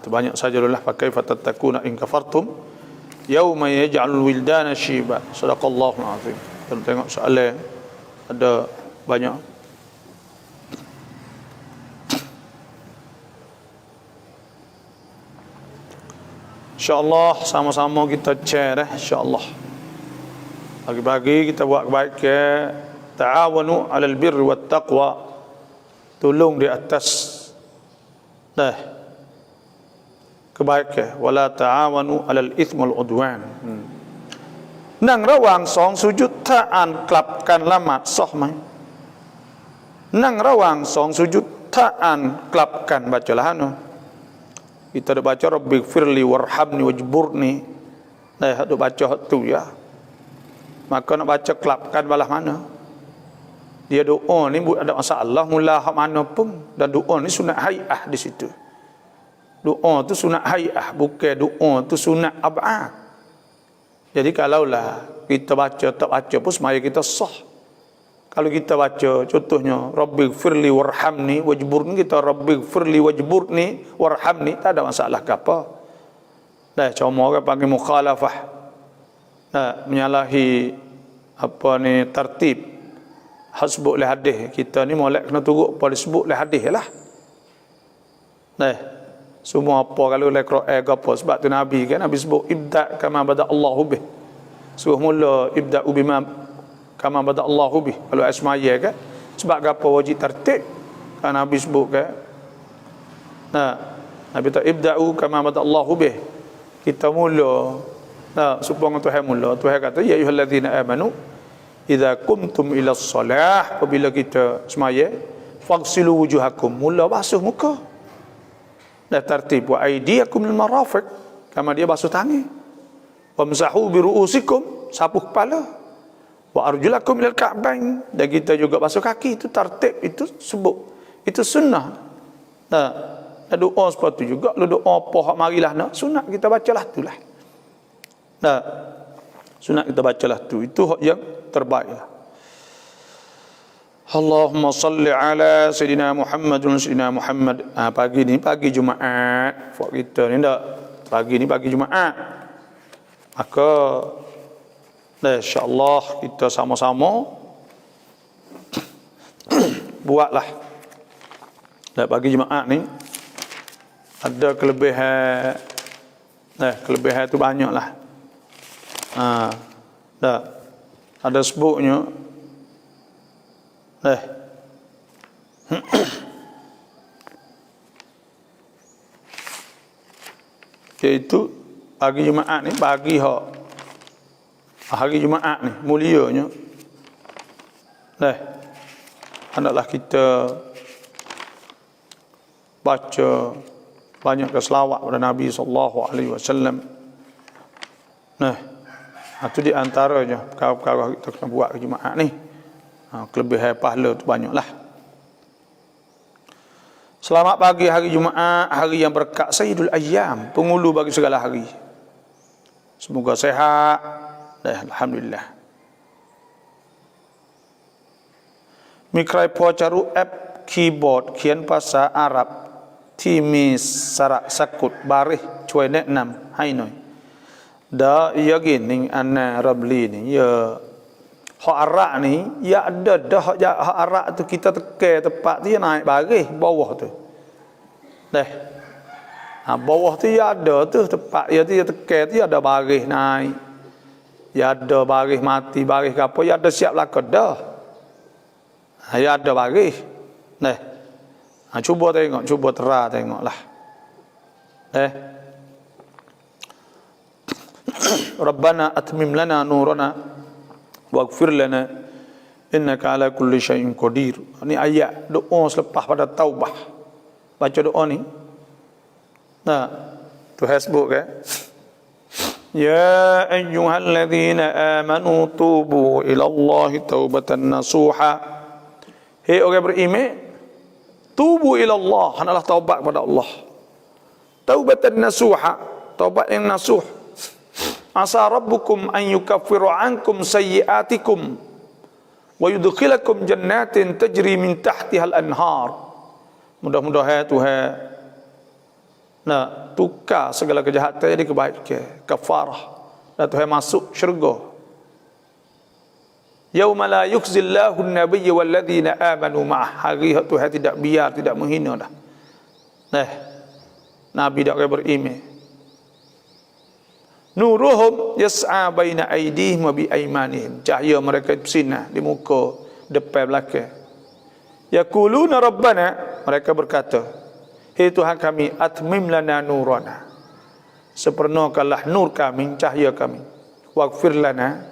Tu banyak saja lah pakai fatattakuna in kafartum yauma yaj'alul wildana shiba. Sadaqallahul azim. Dan tengok soalan ada banyak. InsyaAllah sama-sama kita share insyaAllah. Bagi-bagi kita buat kebaikan. Ta'awanu 'alal birri wat taqwa. Tolong di atas kebaikan. Wala ta'awanu 'alal itsmi wal 'udwan. นั่งระหว่าง2สุญูดถ้าอ่านกลับกันละหมาดซอฮ์มั้ยนั่งระหว่าง2สุญูดถ้าอ่านกลับกันbacalah kita dah baca rabbighfirli warhamni wajburni. Dah baca tu ya. Maka nak baca kelapkan belah mana? Dia doa ni ada masalah mula hak mana pun, dan doa ni sunat hai'ah di situ. Doa tu sunat hai'ah, bukan doa tu sunat ab'ad. Jadi kalaulah kita baca tak baca pun semaya kita sah. Kalau kita baca contohnya rabbighfirli warhamni wajburni, kita rabbighfirli wajburni warhamni, tak ada masalah ke apa. Dah cuma orang panggil mukhalafah. Menyalahi apa ni tertib. Hasbuk li hadis, kita ni molek kena turut pada sebut li hadis lah. Semua apa kalau le Quran ke apa, sebab tu Nabi kan Nabi sebut ibda kama bada Allahu bih. Suruh mula ibda bima kama bada Allahu bih. Kalau asmaya kan sebab apa wajib tertib kan Nabi sebut kan. Nah, Nabi tak ibda'u kama bada Allahu bih. Kita mula. Nah, supaya Tuhan mula. Tuhan kata ya ayyuhallazina amanu idza qumtum ila shalah, apabila kita semaya faghsilu wujuhakum, mula basuh muka. Dan tertib wa aydiyakum lil marafiq, kama dia basuh tangan. Wamsahu bi ru'usikum, sapu kepala. Wa arjulakum ilal ka'bain, dan kita juga basuh kaki. Itu tertib, itu sebut, itu sunnah. Nah, doa seperti itu juga. Lu doa apa hak marilah nak sunat kita bacalah itulah. Nah, sunat kita bacalah tu, itu hak yang terbaik. Allahumma salli ala Sayyidina Muhammadun Sayyidina Muhammad. Pagi ni pagi Jumaat. Buat kita ni tak. Pagi ni pagi Jumaat. Maka insya-Allah kita sama-sama buatlah. Dan pagi Jumaat ni ada kelebihan. Kelebihan tu banyaklah. Dah. Ada sebutnya. Iaitu pagi Jumaat ni bagi hak hari Jumaat ni mulianya. Hendaklah kita baca banyak selawat pada Nabi sallallahu alaihi wasallam. Itu di antaranya perkara-perkara kita kena buat hari Jumaat ni. Kelebihan pahala tu banyaklah. Selamat pagi hari Jumaat, hari yang berkat Sayyidul Ayyam, penghulu bagi segala hari. Semoga sehat. Alhamdulillah. Mikrai caru app keyboardเขียนภาษาอาหรับที่มีสระสะกดบาริช่วยแนะนำให้หน่อย Dah ya gini ana rabli ni ya hak arak ni ya ada dah hak arak tu kita tekan tempat tu ya naik baris bawah tu. Bawah tu ya ada tu tempat ya tu ya tekan tu ya ada baris naik. Ya ada baris mati baris ke apa ya ada siap lakon dah. Ya ada baris. Cuba tengok, cuba terah tengoklah. Rabbana atmim lana nurana waghfir lana innaka ala kulli syai'in qadir. Ini ayat doa selepas pada taubah. Baca doa ni. Tu hasbuk kan. Ya ayyuhalladzina amanu tubu ila Allahi taubatan nasuha. Hei orang beriman, tubu ila Allah, hendaklah taubat kepada Allah. Taubatan nasuha, taubat yang nasuh. Asa rabbukum an yukaffiru ankum sayyiatikum wa yudkhilakum jannatin tajri min tahtiha al-anhar. Mudah-mudahan Tuhan tukar segala kejahatan jadi kebaikan, kafarah, dan Tuhan masuk syurga. Yauma la yukhzillahu an-nabiyya wal ladzina amanu ma'ah. Hari Tuhan tidak biar, tidak menghina dah. Nabi dak beriman. Nuruhum yas'a baina aydihim wa bi aymanihim. Cahaya mereka bersinar di muka, depan belakang. Yaquluna rabbana, mereka berkata, hei Tuhan kami, atmim lana nurana, sempurnakanlah nur kami, cahaya kami. Waghfir lana,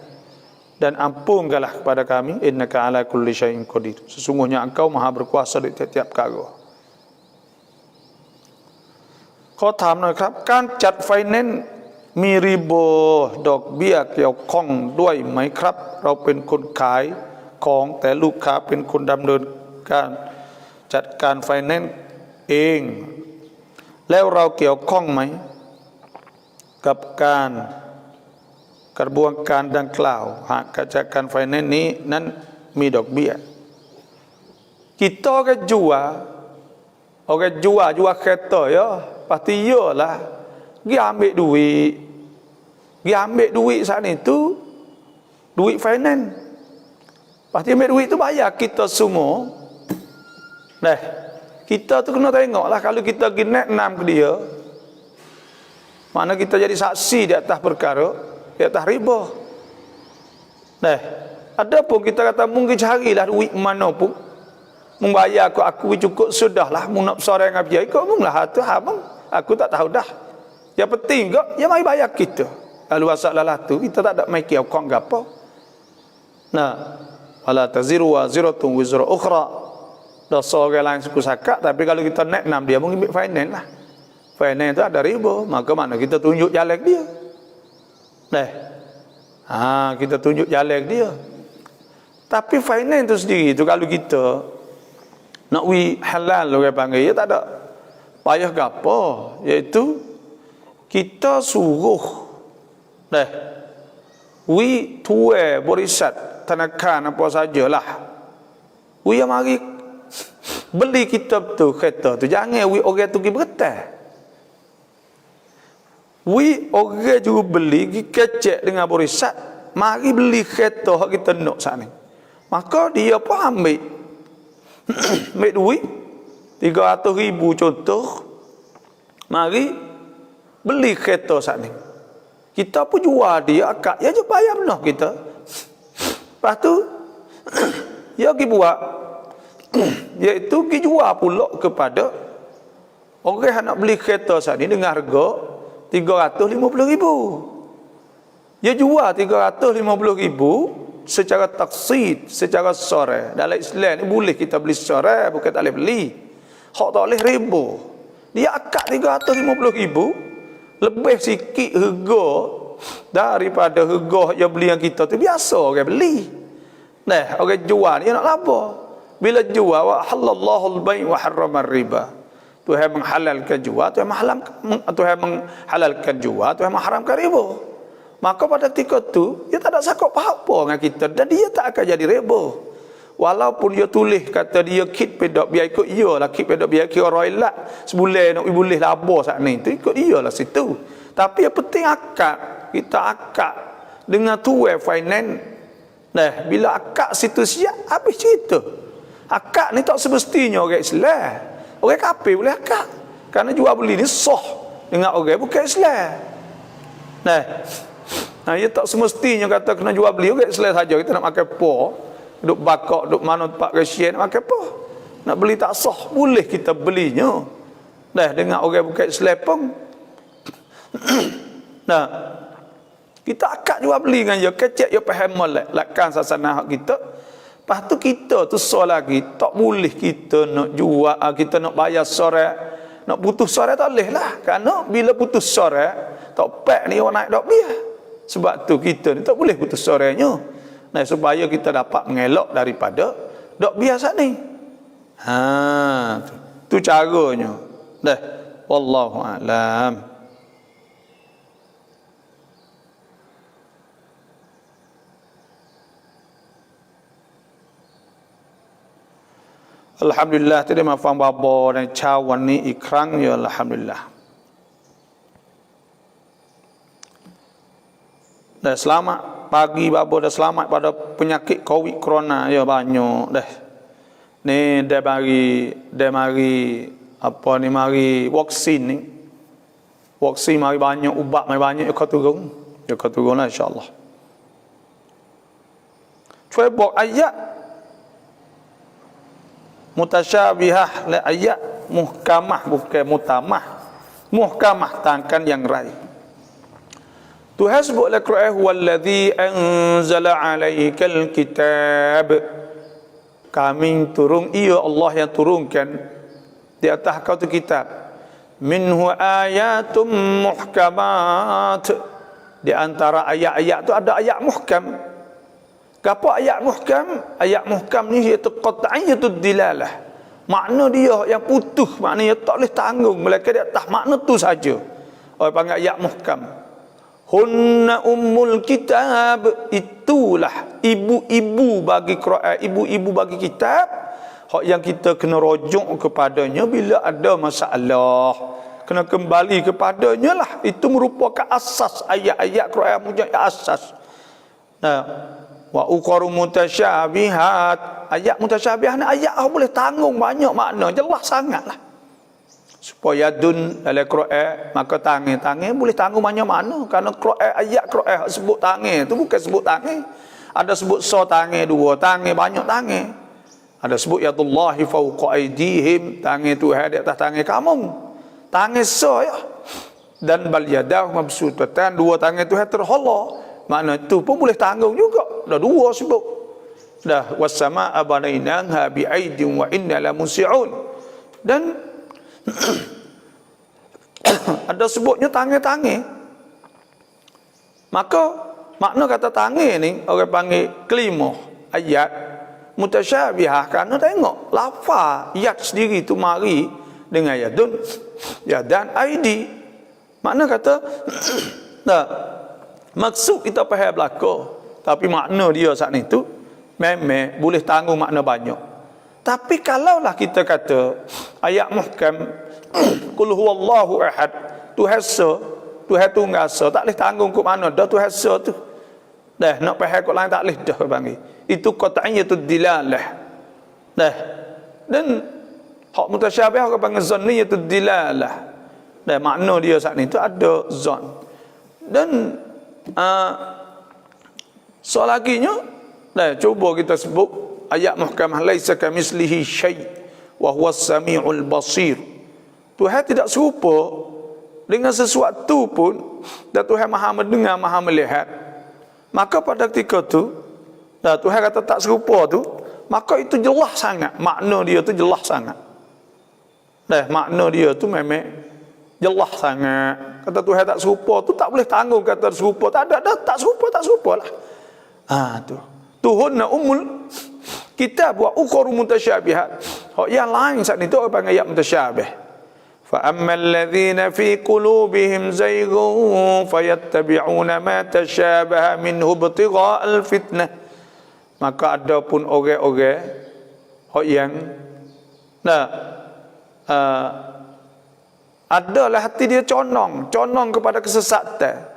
dan ampunkanlah kepada kami, innaka ala kulli syai'in qadir. Sesungguhnya engkau maha berkuasa di tiap-tiap perkara. ขอถามหน่อยครับการจัดไฟแนนซ์มีริโบดอกเบี้ยเกี่ยวข้องด้วยไหมครับเราเป็นคนขายของแต่ลูกค้าเป็นคนดำเนินการจัดการไฟแนนซ์เองแล้วเราเกี่ยวข้องไหมกับการกระบวนการดังกล่าวหากการจัดการไฟแนนซ์นี้นั้นมีดอกเบี้ย kita orang jual kereta ya pasti iyalah dia ambil duit saat itu duit finance pasti ambil duit tu bayar kita semua. Kita tu kena tengoklah kalau kita pergi naknam ke dia mana kita jadi saksi di atas perkara di atas riba. Ada pun kita kata mungkin carilah duit mana pun. Membayar aku cukup sudahlah. Mu nak sorang apa dia ikut mung lah tu habang. Aku tak tahu dah. Yang penting kok ya mai bayar kita. Lalu masalah tu kita tak ada mai kira kau gapo. Nah, wala taziru wa ziratun wizra ukhra. Dosa orang lain suku sakat, tapi kalau kita nak nam dia mungkin ambil finance lah. Finance tu ada riba, maka mana kita tunjuk jalan dia. Kita tunjuk jalan dia. Tapi finance tu sendiri tu kalau kita nak halal orang panggil, ya tak ada payah gapo, iaitu kita suruh tuai barisan tanakan apa sajalah. Yang mari beli kitab tu kereta tu, jangan orang tu pergi bertai. Orang juga beli pergi kecek dengan barisan, mari beli kereta hak kita nak sana. Maka dia pun ambil duit 300,000 contoh, mari beli kereta sana. Kita pun jual dia akak, ya je bayar benar kita. Lepas tu dia pergi buat iaitu pergi jual pula kepada orang yang nak beli kereta sana dengan harga 350,000. Dia jual 350,000 secara taksid, secara sore. Dalam Islam ni boleh kita beli sore, bukan tak boleh beli. Hak tak boleh riba. Dia akad 350,000 lebih sikit harga daripada harga yang beli yang kita tu. Biasa orang beli. Orang jual dia nak laba. Bila jual, wa halallahu al-bai' wa harrama riba. Tuhan menghalalkan jual, Tuhan menghalalkan jual, Tuhan mengharamkan riba. Maka pada ketika tu dia tak ada sakut apa-apa dengan kita, dan dia tak akan jadi riba. Walaupun dia tulis kata dia kit pedok biar ikut iyalah, kit pedok biar kira roilat sebulan nak boleh laba saat ni tu ikut iyalah situ. Tapi yang penting akad, kita akad dengan tuai finance. Bila akad situ siap, habis cerita. Akad ni tak semestinya orang Islam. Orang kafir boleh akad. Kerana jual beli ni sah dengan orang bukan Islam. Ia tak semestinya kata kena jual beli orang Islam saja. Kita nak makan apa, duk bakak, duk mana tempat Malaysia nak makan apa, nak beli tak sah, boleh kita belinya dengan orang bukan Islam pun. Kita akad jual beli dengan dia, kecek dia faham molek lakkan sasana hak kita. Lepas tu kita tu soal lagi, tak boleh kita nak jual, kita nak bayar sore, nak putus sore tak boleh lah. Kerana bila putus sore, tak pak ni orang naik dok biar. Sebab tu kita ni tak boleh putus sorenya. Supaya kita dapat mengelak daripada dok biasa ni. Tu caranya. Wallahu a'lam. Alhamdulillah ที่ได้มาฟังบาบอในเช้าวันนี้อีกครั้งya alhamdulillah. Dan selamat pagi babo, dan selamat pada penyakit COVID corona ya banyak dah. Ni dah mari apa ni, mari vaksin ni. Vaksin mari banyak, ubat mari banyak kau turun. Ya kau turunlah insya-Allah. Cuai buat ayat mutasyabihah la ayat muhkamah, bukan mutamah. Muhkamah tangkan yang rai. Tuhan sebut dalam Quran wallazi anzala alaikal kitab. Kami turun, ia Allah yang turunkan di atas kau tu kitab. Minhu ayatum muhkamat. Di antara ayat-ayat tu ada ayat muhkam. Apa ayat muhkam? Ayat muhkam ni iaitu qat'iyatud dilalah. Makna dia yang putus, maknanya tak boleh tanggung, melainkan di atas makna tu saja. Orang panggil ayat muhkam. Hunna ummul kitab, itulah ibu-ibu bagi Quran, ibu-ibu bagi kitab. Hak yang kita kena rujuk kepadanya bila ada masalah, kena kembali kepadanya lah. Itu merupakan asas ayat-ayat Quran, mujad asas. Wa uqaru mutasyabihat. Ayat mutasyabihat ni ayat boleh tanggung banyak makna, jelas sangatlah. Supaya dun dalam Quran, maka tangan boleh tanggung banyak makna. Kerana Quran, ayat Quran sebut tangan tu bukan sebut tangan. Ada sebut tangan dua, tangan banyak tangan. Ada sebut yadullahi fawqa aydihim, tangan Tuhan di atas tangan kamu. Tangan ya. Dan bal yadahu mabsutatan, dua tangan Tuhan terhala. Makna itu pun boleh tanggung juga. Dah dua sebut. Dah was-samaa'a banainaha bi aydin wa inna la musi'un. Dan ada sebutnya tangan-tangan. Maka makna kata tangan ni orang panggil kelimah ayat mutasyabihah, kerana tengok lafaz yad sendiri tu mari dengan yadun, yadan, aidi. Makna kata nah, maksud kita faham belaka, tapi makna dia saat ni tu memang boleh tanggung makna banyak. Tapi kalaulah kita kata ayat muhkam qul huwallahu ahad, Tuhan Tuhan tunggal asa, tak boleh tanggung ke mana dah Tuhan asa tu. Dah nak faham kok lain tak boleh dah panggil. Itu qat'iyatud dilalah. Dah. Dan hak mutasyabih orang panggil zanniyatud dilalah. Dah makna dia saat ni tu ada zon. Dan soal laginya dah cuba kita sebut ayat muhkamah laisa kamislihi syai' wa huwas samiul basir. Tuhan tidak serupa dengan sesuatu pun, dan Tuhan maha mendengar, maha melihat. Maka pada ketika tu Tuhan kata tak serupa tu, maka itu jelas sangat, makna dia tu jelas sangat. Makna dia tu memang jelas sangat. Kata Tuhan tak serupa tu tak boleh tanggung kata serupa, tak ada tak serupa lah. Tu Tuhunna umul kitab wa ukhra mutasyabihat. Hak yang lain saat ni tu orang panggil ayat mutasyabih. فَأَمَّا الَّذِينَ فِي قُلُوبِهِمْ زَيْغٌ فَيَتَّبِعُونَ مَا تَشَابَهَ مِنْهُ ابْتِغَاءَ الْفِتْنَةِ. Maka ada pun orang-orang yang adalah hati dia condong kepada kesesatan.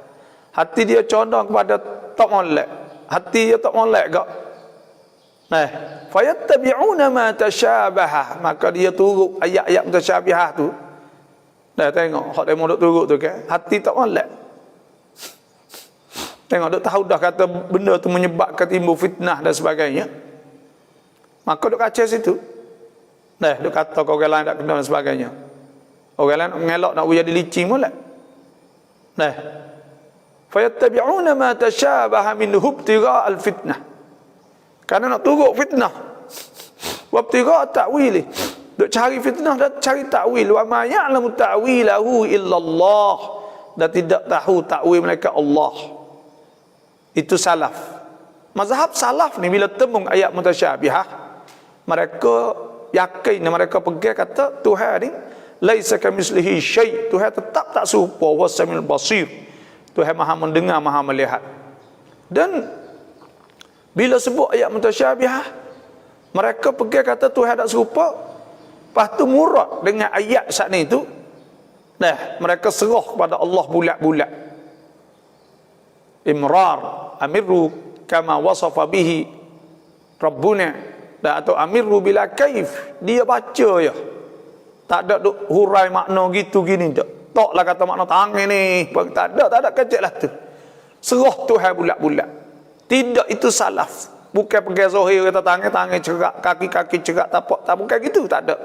Hati dia condong kepada tak molek. Hati dia tak molek gak. Fayattabi'una ma tasyabaha, maka dia turut ayat-ayat mutasyabihah tu. Tengok hak demo duk turut tu kan, hati tak molek. Tengok duk tahu dah kata benda tu menyebabkan timbul fitnah dan sebagainya. Maka duk kacau situ. Duk kata kau orang lain tak kenal dan sebagainya. Orang lain nak mengelak nak jadi licin molek. Fayattabi'una ma tasyabaha minhu ibtigha'al fitnah. Kerana nak turut fitnah. Wa ibtigha' ta'wili. Duk cari fitnah dan cari ta'wil. Wa ma ya'lamu ta'wilahu illallah. Dan tidak tahu ta'wil mereka Allah. Itu salaf. Mazhab salaf ni bila temung ayat mutasyabihah, mereka yakin, mereka pegang kata Tuhan ni laisa kamislihi syai'. Tuhan tetap tak serupa, was-samiul basir. Tuhan maha mendengar, maha melihat. Dan bila sebut ayat mutasyabihah, mereka pergi kata Tuhan tak serupa. Lepas tu murad dengan ayat saat ni tu. Mereka serah kepada Allah bulat-bulat. Imrar, amirru kama wasafa bihi Rabbuna. Atau amirru bila kaif. Dia baca ya. Tak ada duk hurai makna gitu gini tak. Taklah kata makna tangan ni. Tak ada kecek lah tu. Serah Tuhan bulat-bulat. Tidak, itu salaf. Bukan pergi zahir kata tangan cerak, kaki cerak, tapak, tak bukan gitu, tak ada.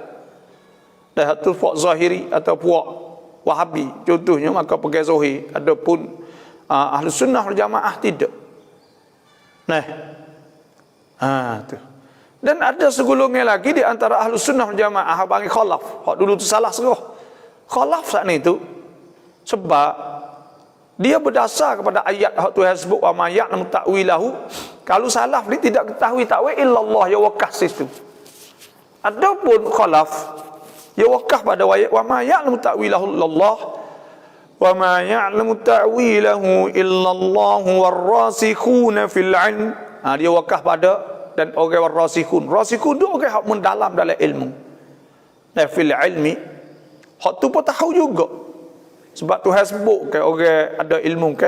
Dah tu puak zahiri atau puak wahabi contohnya, maka pergi zahir. Adapun ahli sunnah wal jamaah tidak. Tu. Dan ada segolongan lagi di antara ahli sunnah wal jamaah bagi khalaf. Hak dulu tu salah serah. Khalaf saat ni tu sebab dia berdasar kepada ayat hak Tuhan sebut wa ma ya'lamu ta'wilahu. Kalau salaf ni tidak ketahui ta'wil illallah, ya wakaf situ. Adapun khalaf ya wakaf pada ayat wa ma ya'lamu ta'wilahu illallah wa ma ya'lamu ta'wilahu illallah warrasikhuna fil 'ilm. Dia wakaf pada dan orang warrasikhun. Rasikhun tu orang hak mendalam dalam ilmu. Fil 'ilmi. Hak tu pun tahu juga. Sebab Tuhan sebut ke orang ada ilmu ke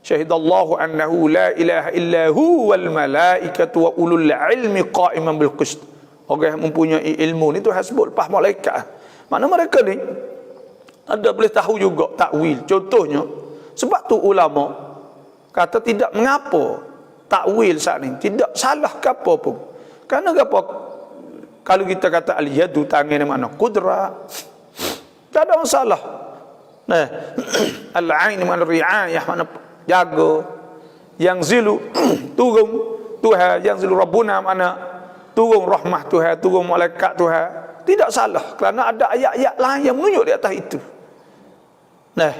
syahidallahu annahu la ilaha illahu wal malaikatu wa ulul ilmi qa'iman bil qist. Orang yang mempunyai ilmu ni Tuhan sebut lepas malaikat. Mana mereka ni ada boleh tahu juga takwil. Contohnya sebab tu ulama kata tidak mengapa takwil saat ni tidak salah ke apa pun. Kerana apa? Kalau kita kata al-yadu tangan ni makna qudrah, tak ada masalah. Nah, al-ain makna ri'ayah makna jaga. Yang zilu turun Tuhan, yang zilu Rabbuna makna turun rahmah Tuhan, turun malaikat Tuhan. Tidak salah kerana ada ayat-ayat lain yang menunjuk di atas itu. Nah,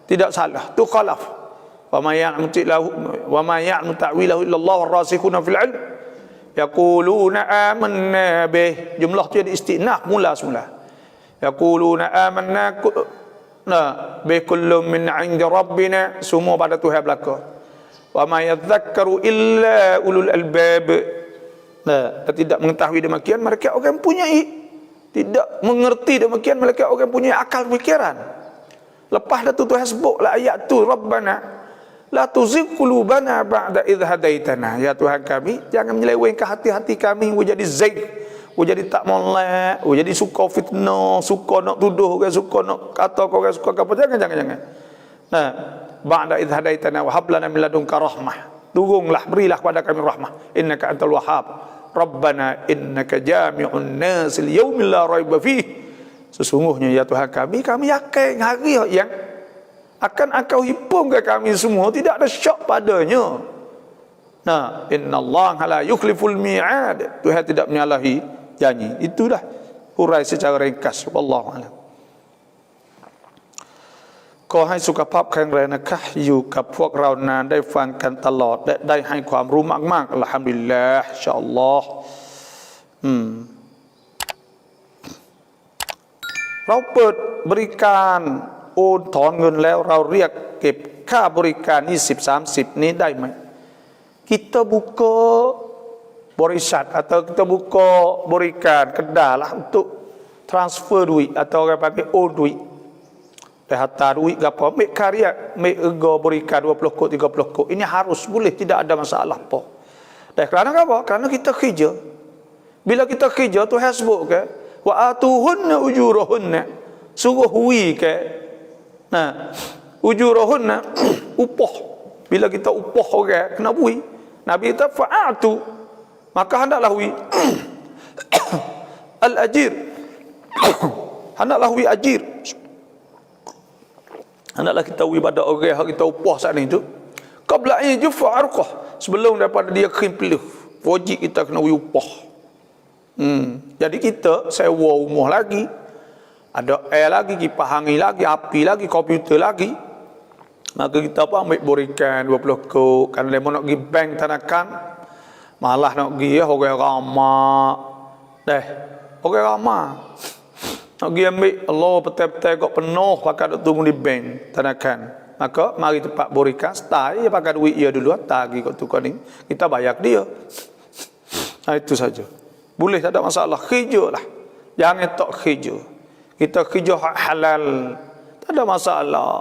tidak salah. Tu khalaf. Wa ma ya'lamu ta'wilahu illa Allah war-rasikhuna fil 'ilm yaquluna amanna bih. Jumlah tu ada istinaf mula semula. Yaquluna amanna bi kullun min 'indi rabbina, semua pada Tuhan belaka. Wa ma yadhakkaru illa ulul albab. Nah, tidak mengetahui demikian mereka orang punyai, tidak mengerti demikian mereka orang punya akal fikiran. Lepas dah tu Tuhan sebut lah ayat tu, Rabbana la tuzigh qulubana ba'da idh hadaitana. Ya Tuhan kami, jangan menyelewengkan hati-hati kami jadi zaig, jadi tak molek, jadi suka fitnah, suka nak tuduh orang, suka nak kata orang, suka apa, jangan. Nah, ba'da idh hadaitana wa hab lana min ladunka rahmah. Turunlah, berilah kepada kami rahmah. Innaka antal wahhab. Rabbana innaka jami'un nas liyaumil la raiba fih. Sesungguhnya ya Tuhan kami yakin hari yang akan Engkau himpun ke kami semua, tidak ada syak padanya. Nah, innallaha la yukhliful mi'ad. Tuhan tidak menyalahi janji. Itulah hurai secara ringkas. Wallahu a'lam. ขอให้สุขภาพแข็งแรงนะคะอยู่กับพวกเรานานได้ฟังกันตลอดและได้ให้ความรู้มากๆอัลฮัมดุลิลลาห์อินชาอัลลอฮ์เราเปิดบริการโอนถอนเงินแล้วเราเรียกเก็บค่าบริการ20-30นี้ได้ไหม kita buka barisan atau kita buka berikan kedai lah untuk transfer duit atau orang panggil own duit. Hantar duit ke apa, ambil karya, ambil ego berikan 20 kod, 30 kod. Ini harus, boleh, tidak ada masalah apa. Dan kerana apa? Kerana kita kerja. Bila kita kerja, Tuhan sebut ke, wa atuhunna ujurahunna, suruh hui ke. Nah, ujurahunna, upah. Bila kita upah orang, kena hui. Nabi kata, fa'atu, maka hendaklah hui. Al-ajir, hendaklah hui ajir. Hendaklah kita hui pada orang yang kita upah saat ini tu. Qabla an yujfa arqah, sebelum daripada dia kering peluh, wajib kita kena hui upah. Jadi kita sewa rumah lagi, ada air lagi, kipas angin lagi, api lagi, komputer lagi. Maka kita apa ambil berikan 20 kod. Kan lemon nak pergi bank tanakan, malah nak pergi orang ramah. Orang ramah. Nak pergi ambil Allah petai-petai kok penuh pakai duk tunggu di bank tanakan. Maka mari tempat berikan stay dia pakai duit dia dulu, tagih kok tukar ni. Kita bayar dia. Itu saja. Boleh, tak ada masalah. Kerja lah. Jangan tak kerja. Kita kerja hak halal. Tak ada masalah.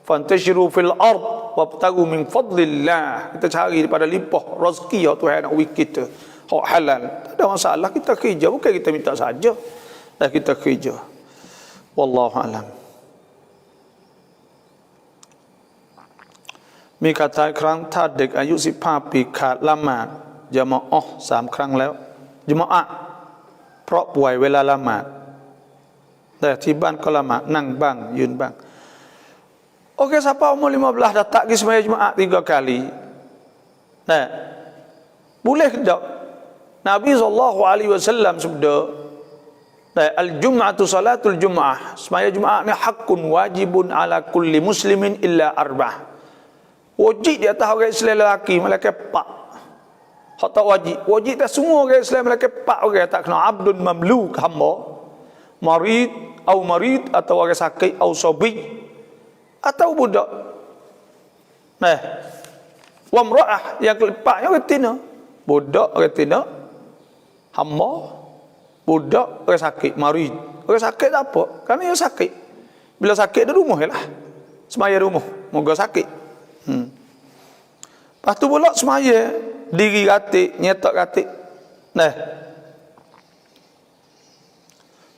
Fantashiru fil ard wabtagu min fadlillah. Kita cari daripada limpah rezeki yang Tuhan nak bagi kita. Hak halal. Tak ada masalah. Kita kerja. Bukan kita minta saja. Dan kita kerja. Wallahu a'lam. Mi kata ครั้งถ้าเด็กอายุ15ปีขาดละหมาดญะมาอะห์3ครั้งแล้วญะมาอะห์เพราะป่วยเวลาละหมาดแต่ที่บ้านก็ละหมาดนั่งบ้างยืนบ้าง Okey, siapa umur 15 dah tak pergi sembahyang Jumaat 3 kali. Nah, boleh tak? Nabi SAW sabda, al-jum'atu salatul jum'ah. Sembahyang Jumaat ni hakun wajibun ala kulli muslimin illa arba'ah. Wajib di atas orang Islam lelaki malaikat 4. Hak tak wajib. Wajib dah semua orang Islam malaikat 4 orang, tak kena abdun mamluk hamba, marid atau orang sakit atau sabi atau budak. Nah, wa mra'ah yang keempatnya orang tina. Budak orang tina, hamba, budak orang sakit, marid. Orang sakit tak apa, kerana dia sakit. Bila sakit di rumah lah. Semaya rumah, moga sakit. Lepas tu pula semaya diri ratik, nyetak ratik. Nah,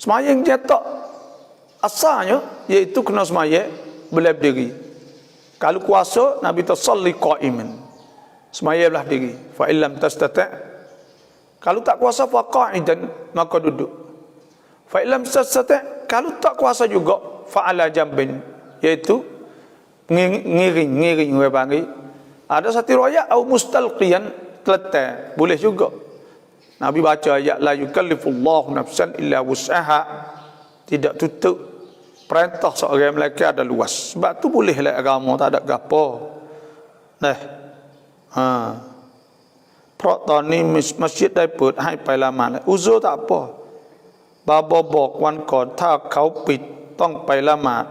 semaya yang nyetak asalnya iaitu kena semaya boleh berdiri. Kalau kuasa Nabi tasalli qa'iman. semaya belah diri. Fa illam tastati', kalau tak kuasa fa qa'idan, maka duduk. Fa illam tastati', kalau tak kuasa juga fa ala jambin, iaitu ngiring orang panggil. Ada satu riwayat au mustalqiyan, teletai, boleh juga. Nabi baca ayat la yukallifullahu nafsan illa wus'aha, tidak tutup perintah seorang Melaka ada luas. Sebab tu boleh lah agama, tak ada gapo. Nah, Prok ni masjidได้เปิดให้ไปละหมาดอุโซtak apa. Baba บอกวันก่อนถ้าเขาปิดต้องไปละหมาด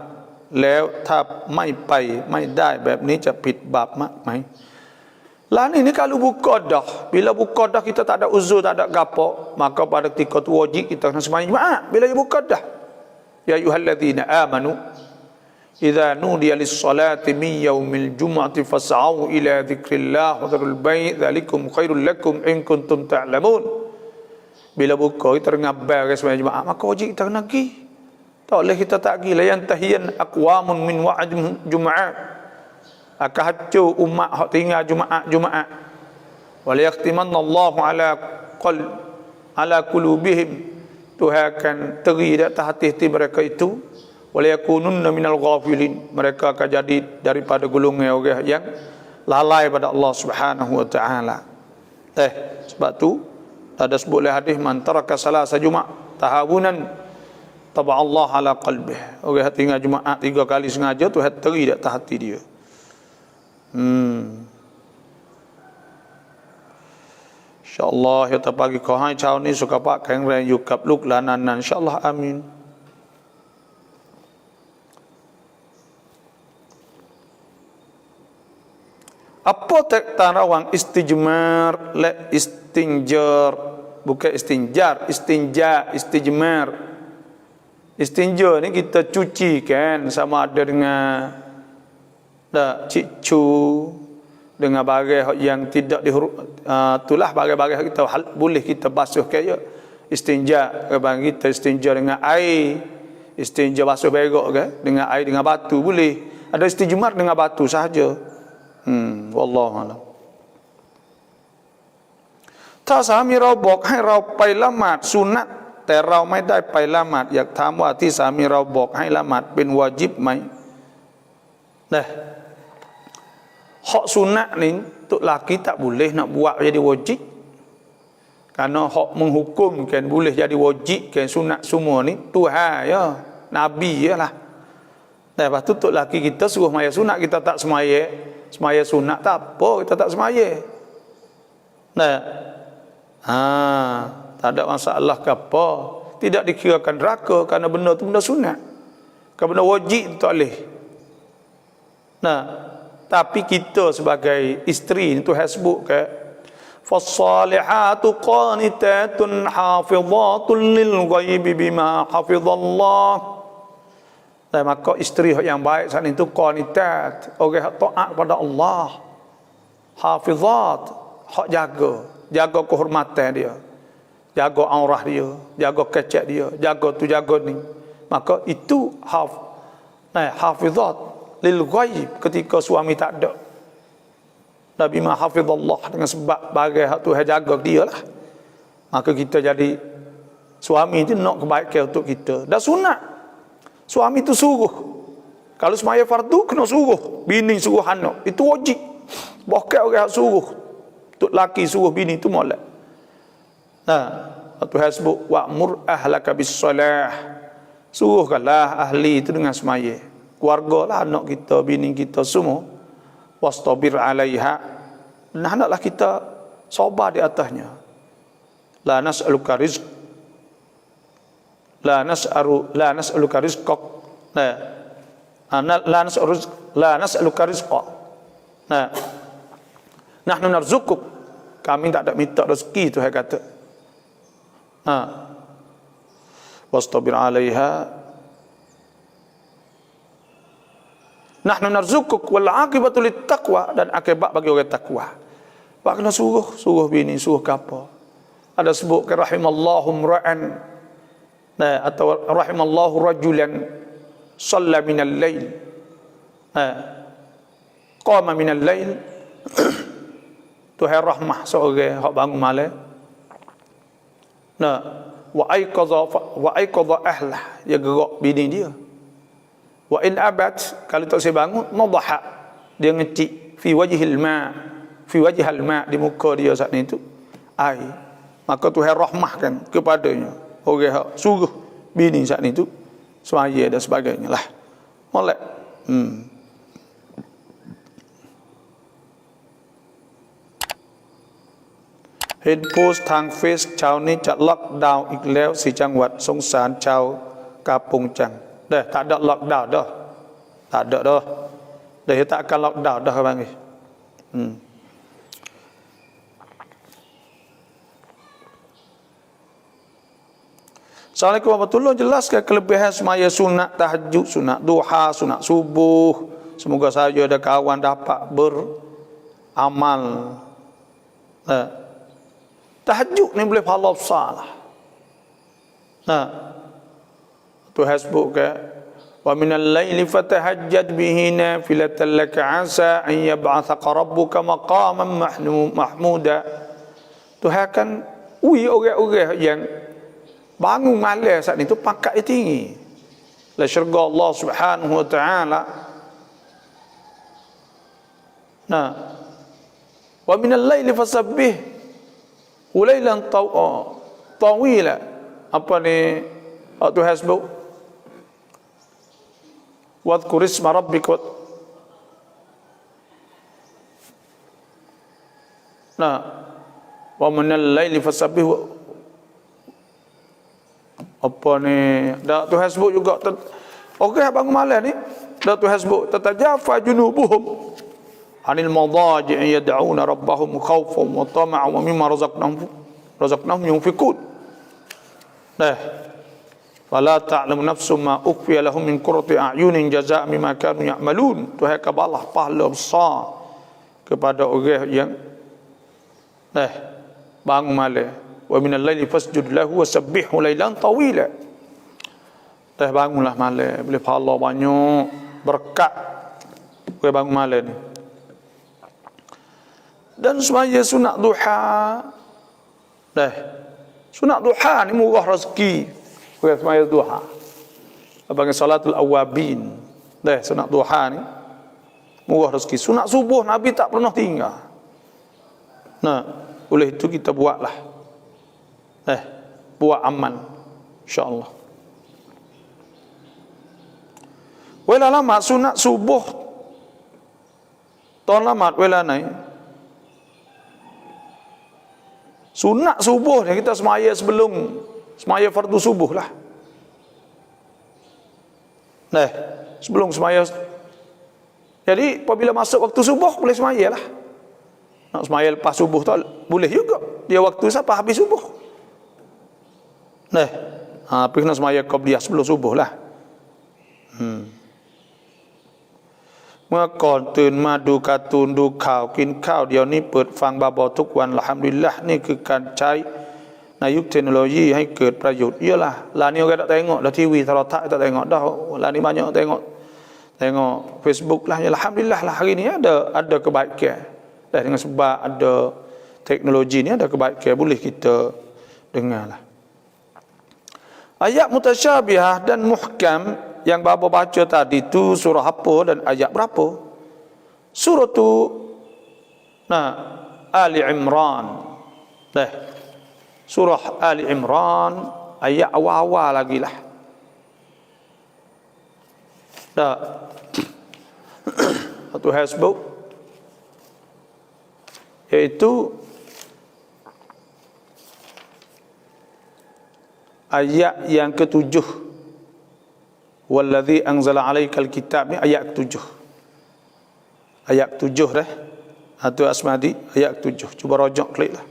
แล้วถ้าไม่ไปไม่ได้แบบนี้จะผิดบาปไหม Lah ni kalau buka dah, bila buka dah kita tak ada uzur, tak ada gapo, maka pada ketika tu wajib kita kena sembahyang Jumaat bila dia buka dah. Ya ayyuhalladzina amanu idza nudiya lis-salati min yaumil jumu'ati fas'au ila dzikrillah wa dzarul bai' dzalikum khairul lakum in kuntum ta'lamun. Bila buka kita ngabar sembahyang Jumaat, maka wajib kita kena pergi. Tak boleh kita tak pergi. La yantahiyan aqwamun min wa'd Jumaat. Akan hancur umat hak tinggal Jumaat. Wala yaqtimanallahu ala qulubihim, Tuhan akan teri di atas hati mereka itu. Wala yakununna minal ghafilin, mereka akan jadi daripada golongan orang yang lalai pada Allah Subhanahu wa taala. Sebab tu ada sebut hadis man taraka salasa Jumaat tahawunan taba Allah ala qalbih. Orang tinggal Jumaat 3 kali sengaja, Tuhan teri di atas hati dia. InsyaAllah kita pagi kau hai chao ni suka pak keng ren yu kap luk lanan InsyaAllah amin. Apa tektan rawang istijmar le istinjar, bukan istinjar, istijmar. Istinja ni kita cuci kan, sama ada dengan cicu, dengan barang yang tidak itulah barang-barang kita boleh kita basuh kaya istinja. Bang kita istinja dengan air, istinja basuh berok ke dengan air dengan batu boleh. Ada istijmar dengan batu sahaja. Wallahu a'lam. Ta samiเราบอกให้เราไปละหมาดสุนัตแต่เราไม่ได้ไปละหมาดอยากถามว่าที่สามีเราบอกให้ละหมาดเป็นวาญิบไหม Hak sunat ni untuk laki tak boleh nak buat jadi wajib. Kerana hak menghukumkan boleh jadi wajib kan sunat semua ni Tuhan ya, Nabi ya lah. Lepas tu untuk laki kita suruh semaya sunat, kita tak semaya sunat tak apa, kita tak semaya. Tak ada masalah ke apa. Tidak dikirakan neraka kerana benda tu benda sunat. Kerana benda wajib tak boleh. Tapi kita sebagai isteri itu sebut ke fasalihatu qanitatun hafizatun lil ghaibi bima hafizallah. Dan maka isteri yang baik saat itu qanitat, orang yang taat pada Allah. Hafizat, hak jaga kehormatan dia, jaga aurah dia, jaga kecek dia, jaga tu jaga ni. Maka itu hafizat lil ghaib, ketika suami tak ada. Nabi ma hafizallah, dengan sebab bagai hak Tuhan jaga dia lah. Maka kita jadi suami itu nak kebaikan untuk kita. Dan sunat suami itu suruh. Kalau semaya fardu kena suruh bini suruh anak, itu wajib. Bahkan orang suruh untuk laki suruh bini itu molek. Tuhan sebut wa'mur ahlaka bis salah, suruhkanlah ahli itu dengan semaya. Keluarga lah, anak kita, bini kita semua. Wastabir alaiha, nah hendaklah kita sabar di atasnya. La nas'aluka rizq, la nas'aluka rizqak, la nas'aluka rizqa, nahnu narzukuk, kami tak ada minta rezeki, Tuhan kata. Wastabir alaiha, nahnu narzukuk wal aqibatu lit taqwa, dan akibat bagi orang takwa. Pak kena suruh bini, suruh apa? Ada sebut ke rahimallahu mra'an, atau rahimallahu rajulan shalla minal lail, qama minal lail Tuhan rahmah seorang hak bangun malam. Nah, wa aiqadha ahlah, dia gerak bini dia. Wa in abat, kalau tak saya bangun, nadaha, dia ngecik fi wajhil ma, di muka dia saat itu air. Maka Tuhan rahmahkan kepadanya orang hak suruh bini saat itu semaya dan sebagainya lah. Molek.เห็นโพสต์ทางเฟซชาวนี้จะล็อกดาวน์อีกแล้ว4จังหวัดสงสารชาวกาปงจังเด้อtak ada lockdown dah tak ada dah dah tak akan lockdown dah bang ni Assalamualaikum warahmatullahi wabarakatuh. Jelaskan kelebihan semaya sunat tahajud, sunat duha, sunat subuh. Semoga saja ada kawan dapat beramal. Tahajud ni boleh pahala besar lah. Tuhan sebut ke wa minal laili fatahajjad bihi nafilatan laka asa an yab'athaka rabbuka maqaman mahmuda. Tuhan akan orang-orang yang bangun malam saat itu pangkat dia tinggi. La syurga Allah Subhanahu wa taala. Wa minal laili fasabbih ulailan tawila. Apa ni Tuhan sebut? Wadhkur isma rabbika. Wa minal laili fasabbih. Apa ni dak Tuhan sebut juga orang bangun malam ni dak Tuhan sebut tatajafa junubuhum anil madaji yad'una rabbahum khawfan wa tama'an wa mimma razaqnahum yunfiqun. Fala ta'lamu nafsum ma ukhfiya lahum min qurrati a'yunin jazaa'an mimma kanu ya'malun. Tuhan akan balas pahala besar kepada orang yang bangun malam. Wa minal laili fasjud lahu wasabbihu lailan tawila. Bangunlah malam boleh pahala banyak, berkat orang bangun malam ni. Dan semaya sunat duha. Sunat duha ni murah rezeki. Orang semaya duha. Abang salatul awabin. Sunat duha ni murah rezeki. Sunat subuh Nabi tak pernah tinggal. Oleh itu kita buatlah. Buat aman insya-Allah. Wala lama sunat subuh tahun lama wala naik. Sunat subuh ni kita semaya sebelum semaya fardu subuh lah. Sebelum semaya. Jadi apabila masuk waktu subuh boleh semaya lah. Nak semaya lepas subuh tak boleh juga. Dia waktu siapa habis subuh. Pergi nak semaya qabliyah sebelum subuh lah. มื่อก่อนตื่นมาดูการ์ตูนดูข่าวกินข้าวเดี๋ยวนี้เปิดฟังบาบอทุกวันอัลฮัมดุลิลละห์นี่คือการใช้ในยุคเทคโนโลยีให้เกิดประโยชน์เยอะlah. Lah ni orang tak tengok dah TV terotak tak tengok dah. Lah ni banyak tengok Facebook lah. Alhamdulillah lah hari ni ada kebaikan. Dengan sebab ada teknologi ni ada kebaikan boleh kita dengar lah. Ayat mutasyabihah dan muhkam yang bapa baca tadi tu surah apa dan ayat berapa? Surah tu Ali Imran. Surah Ali Imran ayat awal-awal lagi lah. Tuhan sebut iaitu ayat yang ke-7. Wallazi anzala 'alaikal kitab ni ayat ke-7. Ayat ke-7 dah. Itu Asmadi ayat ke-7. Cuba rojok klik lah.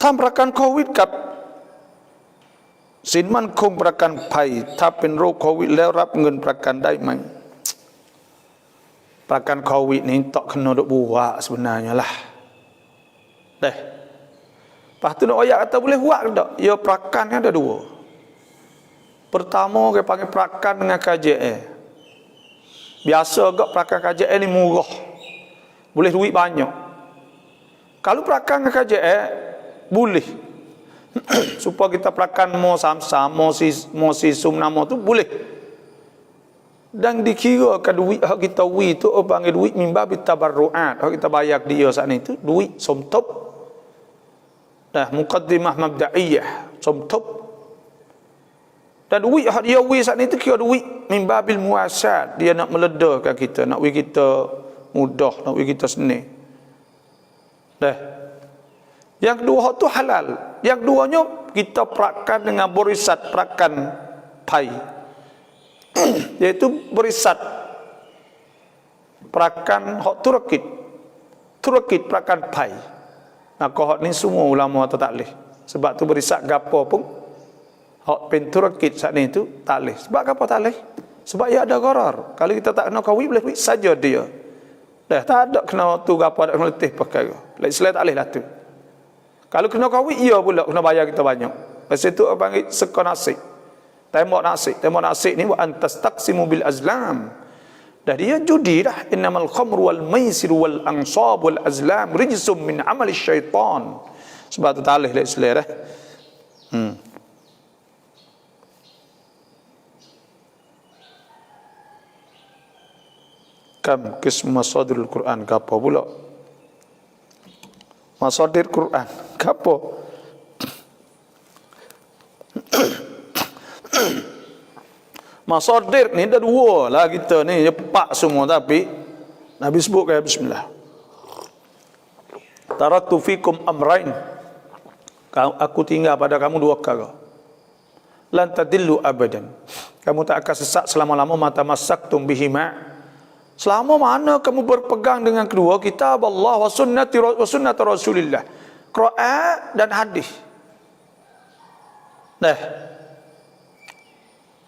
ทำประกันโควิดกับสินมั่นคงประกันภัยถ้าเป็นโรคโควิดแล้วรับเงินประกันได้ไหม ประกันโควิดni tak kena duk buat sebenarnya lah. Lepas tu nak ayat kata boleh buat ke tak? Ya perakan ni ada dua. Pertama dia panggil perakan dengan KJL. Biasa agak perakan KJL ni murah. boleh duit banyak. Kalau perakan KJS boleh. Supaya kita perakan mo samsam, mo sisum nama tu boleh. Dan dikira ke duit hak kita wi tu panggil duit mimba bitabarruat. Hak kita bayar dia saat ni tu duit somtop. Dah muqaddimah mabda'iyah somtop. Dan duit hak dia wi saat ni tu kira duit mimba bil muasat. Dia nak meledakan kita, nak wi kita mudah, nak wi kita senang. Dah. Yang kedua hak tu halal. Yang keduanya kita perakan dengan berisat perakan pai. Iaitu berisat perakan hak turakit perakan pai. Maka hak ni semua ulama tak boleh. Sebab tu berisat gapo pun hak penturakit saat ni tu tak boleh. Sebab gapo tak boleh? Sebab ia ada gharar. Kalau kita tak kena kahwin boleh saja dia. Dah tak ada kena tu gapo ada kena letih perkara. Islam tak boleh lah tu. Kalau kena kahwin, ia pula kena bayar kita banyak. Lepas itu panggil seka nasib. Tembak nasib ni wa antas taqsimu bil azlam. Dah dia judi dah. Innamal khamru wal maisir wal ansab wal azlam rijsum min amali syaitan. Sebab tu talih lah Islam dah. Kam qism masadirul Quran gapo pula? Masadir Quran gapo? Masadir ni ada dua lah kita ni, jepak semua tapi Nabi sebut kaya bismillah. Taraktu fikum amrain. Aku tinggal pada kamu dua perkara. Lan tadillu abadan. Kamu tak akan sesat selama-lama mata masaktum bihima. Selama mana kamu berpegang dengan kedua kitab Allah wa sunnat Rasulillah, Quran dan hadis. Nah,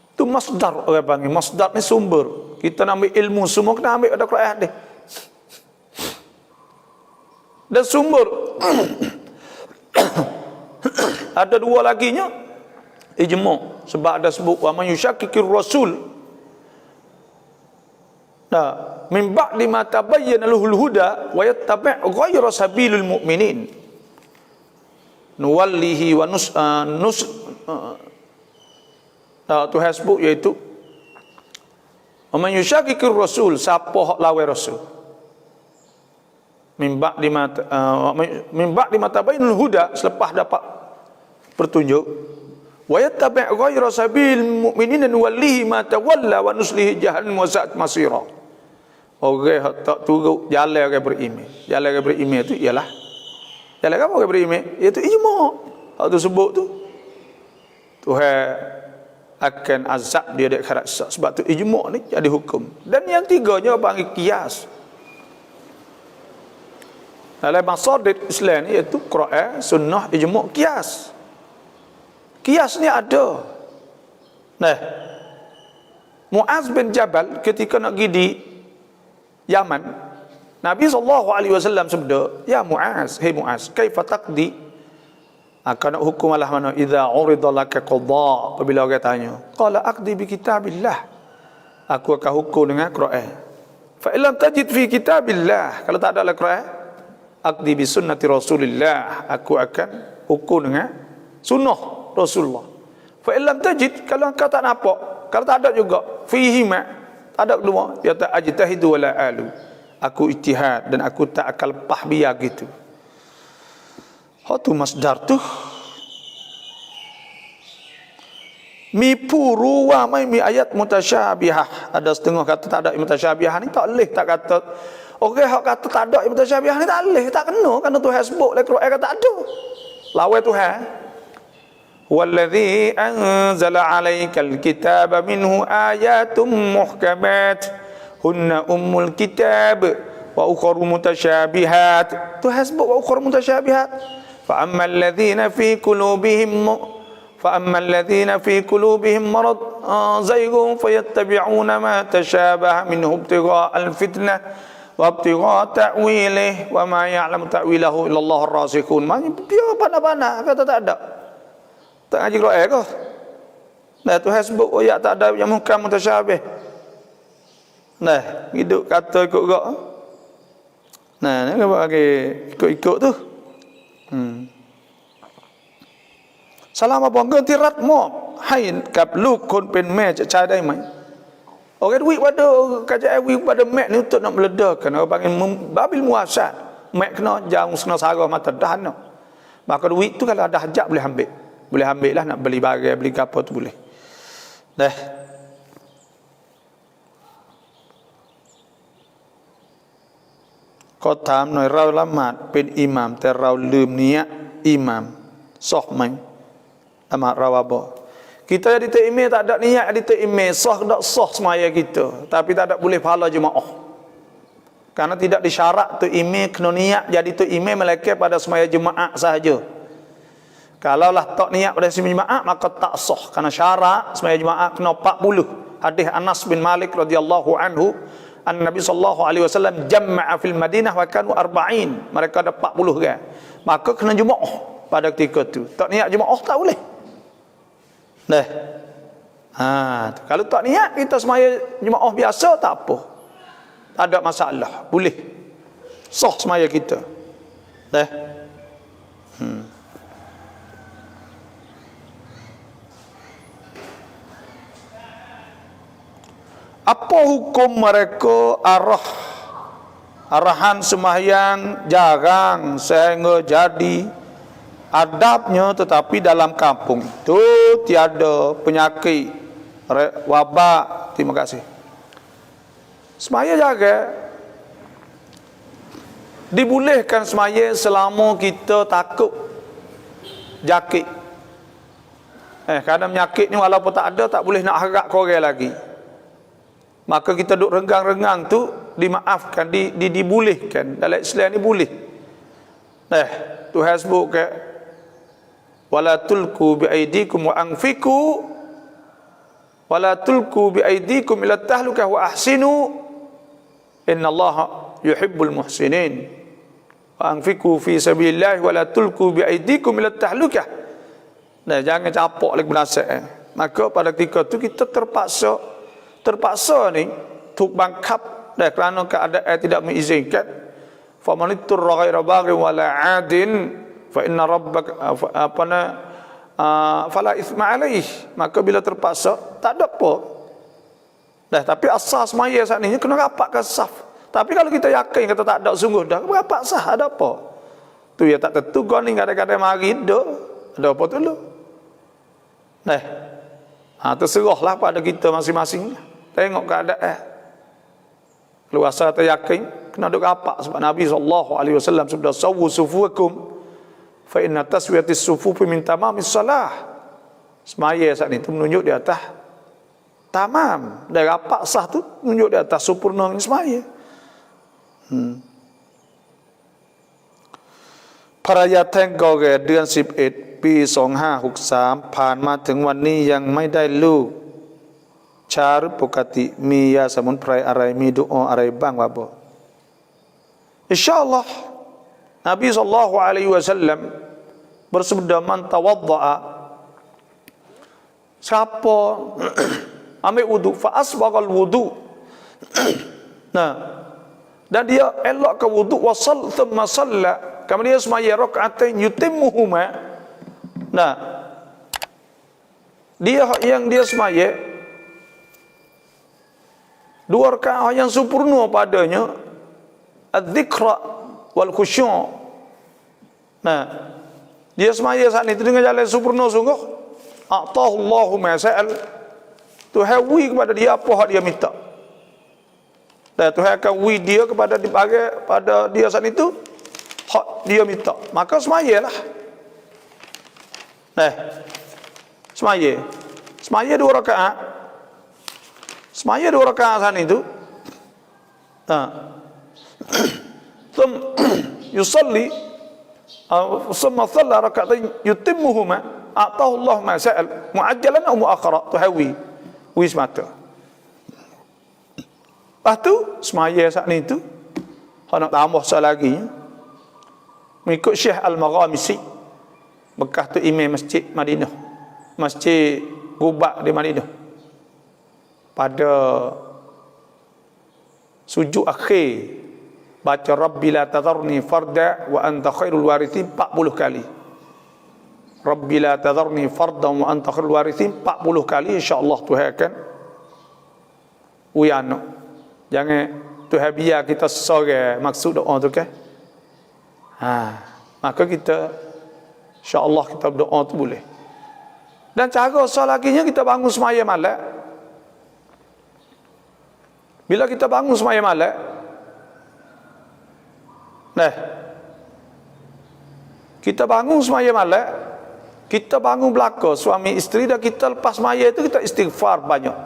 itu masdar orang panggil. Masdar ni sumber. Kita nak ambil ilmu semua kena ambil pada Quran hadis. Dan sumber ada dua laginya ijma'. Sebab ada sebut wa man yushakkikir rasul. Nah, min ba'di ma tabayyana lahul huda wa yattabi' ghayra sabilil mu'minin nuwallihi wa tu hasbuk iaitu man yushakikir rasul, siapa hak lawan rasul min ba'di ma tabayyana lahul huda, selepas dapat petunjuk wa yattabi' ghayra sabilil mu'minin nuwallihi ma tawalla wa nuslihi jahannam wa sa'at masira. Orang tak turut jalan orang beriman. Jalan orang beriman tu ialah jalan apa orang beriman? Iaitu ijma'. Hak tu sebut tu Tuhan akan azab dia di akhirat. Sebab tu ijma' ni jadi hukum. Dan yang tiganya panggil qiyas. Dalam masadir Islam ni iaitu Quran, sunnah, ijma', qiyas. Qiyas ni ada. Nah, Muaz bin Jabal ketika nak pergi di Yaman, Nabi SAW sabda, ya Muaz, hei Muaz, kaifa taqdi? Akan nak hukum Allah mana? Idza urida laka qada. Apabila orang tanya, qala aqdi bi kitabillah. Aku akan hukum dengan Quran. Fa illam tajid fi kitabillah, kalau tak ada Al-Quran, aqdi bi sunnati Rasulillah. Aku akan hukum dengan sunnah Rasulullah. Fa illam tajid, kalau engkau tak nampak, kalau tak ada juga, fihi ma, ada kedua, dia tak ajtahidu wala alu. Aku ijtihad dan aku tak akan lepas biar gitu. Hak tu masdar tu. Mi puru wa mai mi ayat mutasyabihah. Ada setengah kata tak ada mutasyabihah ni tak leh, tak kata. Okey, hak kata tak ada mutasyabihah ni tak leh, tak kena kerana Tuhan sebut le Quran kata tak ada. Lawan Tuhan. Wallazi anzala 'alaikal kitaba minhu ayatum muhkamat hunna ummul kitab wa ukharu mutasyabihat. Tuhan sebut wa ukharu mutasyabihat. Fa ammal ladzina fi qulubihim marad zaygun fayattabi'una ma tashabaha minhu ibtigha'al fitnah wa ibtigha' ta'wilih wa ma ya'lamu ta'wilahu illallah ar-rasikhun. Dia pandai-pandai kata tak ada. Tak ngaji Quran ke? Nah, Tuhan sebut ayat tak ada yang muhkam mutasyabih. Nah, hidup kata ikut gak. Nah, ni bagi ikut-ikut tu. Salam apa ganti rat mo. Hai kap lu kon pen me cai dai mai. Orang duit pada kerajaan duit pada mek ni untuk nak meledakkan orang panggil babil muasat. Mek kena jauh sena sarah mata dah no. Maka duit tu kalau ada hajat boleh ambil. Boleh ambil lah nak beli barang, beli apa tu boleh. Dah. Kau tam noi rau lamat pen imamแต่เราลืมniat imam. Sah mai. Amat rau apa? Kita jadi email tak ada niat jadi email sah tak sah semaya kita, tapi tak ada boleh pahala jemaah. Karena tidak disyarat tu email kena niat jadi tu email melainkan pada semaya jemaah sahaja. Kalau lah tak niat pada semaya jemaah maka tak sah, karena syarat semaya jemaah kena 40. Hadis Anas bin Malik radhiyallahu anhu, Nabi sallallahu alaihi wasallam jama'a fil Madinah wa kanu 40. Mereka ada 40 kan. Maka kena jemaah pada ketika tu. Tak niat jemaah tak boleh. Dah. Kalau tak niat kita semaya jemaah biasa tak apa. Tak ada masalah, boleh. Sah semaya kita. Dah. Apa hukum mereka arahan sembahyang jarang sehingga jadi adabnya, tetapi dalam kampung itu tiada penyakit wabak. Terima kasih. Semaya jaga dibolehkan semaya selama kita takut jakit. Kadang penyakit ni walaupun tak ada tak boleh nak harap korang lagi. Maka kita duduk renggang-renggang tu dimaafkan, dibolehkan. Dalam Islam ni boleh. Tuhan sebut ke wala tulku bi aidikum wa anfiqu wala tulku bi aidikum ila tahlukah wa ahsinu innallaha yuhibbul muhsinin wa anfiqu fi sabilillah wala tulku bi aidikum ila tahlukah. Jangan capok lagi penasihat. Maka pada ketika tu kita terpaksa ni untuk bangkap kerana keadaan tidak mengizinkan. Faman ittara ghaira baghin wala 'adin fa inna rabbaka fala ithma alaih. Maka bila terpaksa tak ada apa. Tapi asas semaya saat ni kena rapatkan saf. Tapi kalau kita yakin kata tak ada sungguh dah, rapat sah ada apa? Tu ya tak tentu kau ni kadang-kadang mari dah. Ada apa tu lu? Terserahlah pada kita masing-masing. Tengok keadaan. Luasa atau yakin kena duk rapat, sebab Nabi SAW sudah sawu sufuakum fa inna taswiyatis sufufi min tamamis salah. Semaya saat itu menunjuk di atas tamam. Dan rapat sah tu menunjuk di atas sempurna semaya. Perayaan Tengok เดือน 11 ปี 2563 ผ่านมาถึงวันนี้ยังไม่ได้ลูกชาหรือปกติมียาสมุนไพรอะไรมีดุอาอะไรบ้างวะบ่ InsyaAllah Nabi SAW bersabda man tawadda'a, siapa ambil wudu fa asbaghal wudu dan dia elokkan wudu wa thumma shalla, kemudian semaya rakaatain yutimmuhuma. Dia yang dia semaya 2 rakaat yang sempurna padanya az-zikra wal khusyu'. Dia semaya saat itu dengan jalan sempurna sungguh. Atahullahu ma sa'al. Tuhan wi kepada dia apa hak dia minta. Dan Tuhan akan wi dia kepada dibagi pada dia saat itu hak dia minta. Maka semayalah. Semaya 2 rakaat. Semaya 2 rakaat saat itu. Yusalli summa shalla rak'atain yutimmuhuma atahu Allah ma sa'al muajjalan aw muakhara, tuhawi semata. Lepas tu semaya saat itu nak tambah sekali lagi mengikut Syekh Al-Maghamisi, bekas tu imam masjid Madinah, masjid Quba di Madinah, pada sujud akhir baca Rabbi la tadharni farda wa anta khairul warithin 40 kali. Rabbi la tadharni fardan wa anta khairul warithin 40 kali, insya-Allah Tuhan akan uyan. Jangan Tuhan biar kita seorang maksud doa tu kan. Maka kita insya-Allah kita berdoa tu boleh. Dan cara selaginya kita bangun semaya malam. Bila kita bangun semaya malam, kita bangun semaya malam, kita bangun belaka suami isteri, dan kita lepas maya itu kita istighfar banyak.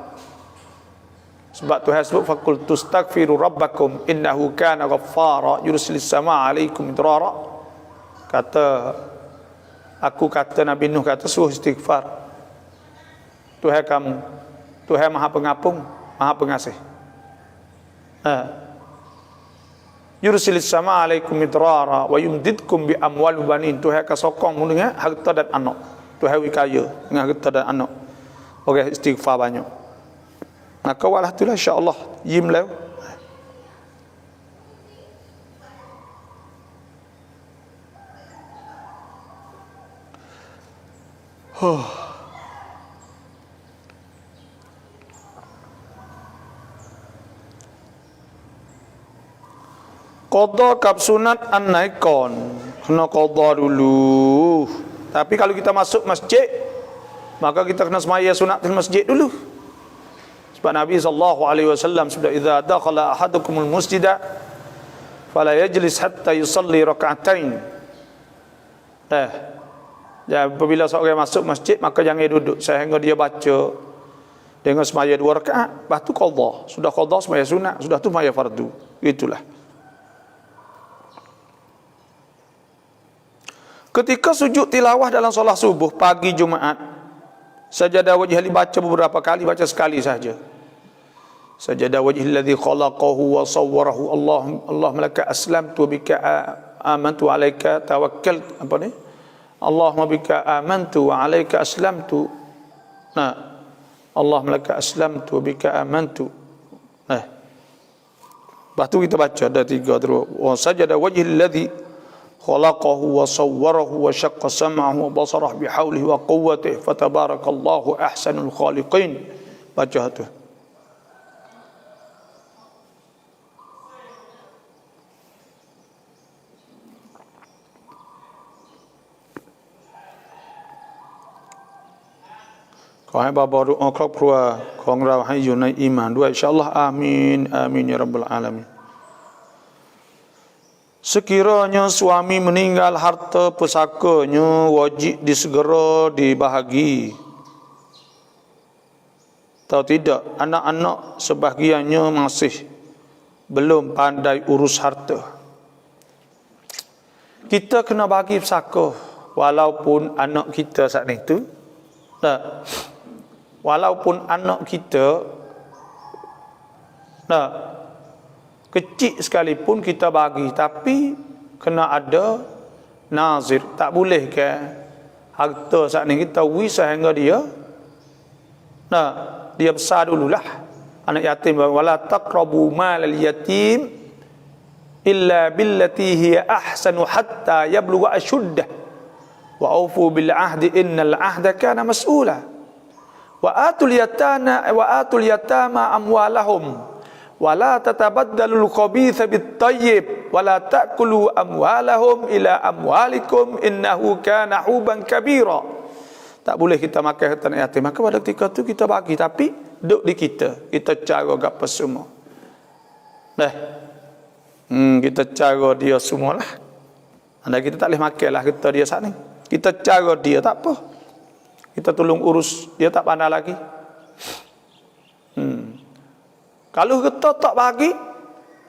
Sebab Tuhan sebut faqul tastaghfiru rabbakum innahu kana ghaffara yursilis samaa alaikum midrara. Kata Nabi Nuh kata suruh istighfar. Tuhan kamu, Tuhan Maha Pengapung, Maha Pengasih. Yursilis samaa alaikum midrara wa yumdidkum bi amwal banin. Tuhan akan sokong dengan harta dan anak. Tuhan wikaya dengan harta dan anak. Okey, istighfar banyak. Maka walah itulah insya-Allah yim lew. Qadha kab sunat an-naikon, kena qadha dulu. Tapi kalau kita masuk masjid, maka kita kena semaya sunat di masjid dulu. Sebab Nabi SAW sudah idza dakhala ahadukumul masjida fala yajlis hatta yusalli rak'atain. Apabila seorang masuk masjid, maka jangan duduk sehingga dia baca dengan semaya 2 rakaat, lepas tu qadha. Sudah qadha semaya sunat, sudah tu semaya fardu. Itulah. Ketika sujud tilawah dalam solat subuh pagi Jumaat, sajadah wajh dibaca beberapa kali, baca sekali saja. Sajadah wajh alladhi khalaqahu wa sawwarahu Allahumma laka aslamtu bika amantu alayka tawakkal, apa ni? Allahumma bika amantu wa alayka aslamtu. Allahumma laka aslamtu bika amantu. Lepas tu kita baca ada 3 terus. Wa sajadah wajh alladhi khalaqahu wa sawwarahu wa syaqqa sam'ahu wa basarahu bihaulihi wa quwwatihi fatabarakallahu ahsanul khaliqin. Baca tu.ขอให้บาบารุครอบครัวของเราให้อยู่ในอีหม่านด้วยอินชาอัลลอฮ์อามีนอามีนya rabbal alamin. Sekiranya suami meninggal, harta pusakanya wajib disegera dibahagi atau tidak? Anak-anak sebahagiannya masih belum pandai urus harta. Kita kena bagi pusaka walaupun anak kita saat itu, walaupun anak kita kecil sekalipun kita bagi, tapi kena ada nazir. Tak boleh ke harta saat ni kita wis sehingga dia besar dululah. Anak yatim, wala taqrabu malal yatim illa billati hiya ahsanu hatta yablugha ashuddah wa aufu bil ahdi innal ahda kana mas'ula wa atul yatama amwalahum wala tatabaddalul khabitha bit tayyib wala ta'kulu amwalahum ila amwalikum innahu kana huban kabira. Tak boleh kita makan harta yatim. Maka pada ketika tu kita bagi, tapi duk di kita cara gapo semua. Kita cara dia semualah. Anda kita tak boleh makanlah kita dia saat ni. Kita cara dia tak apa. Kita tolong urus dia, tak pandai lagi. Kalau kita tak bagi,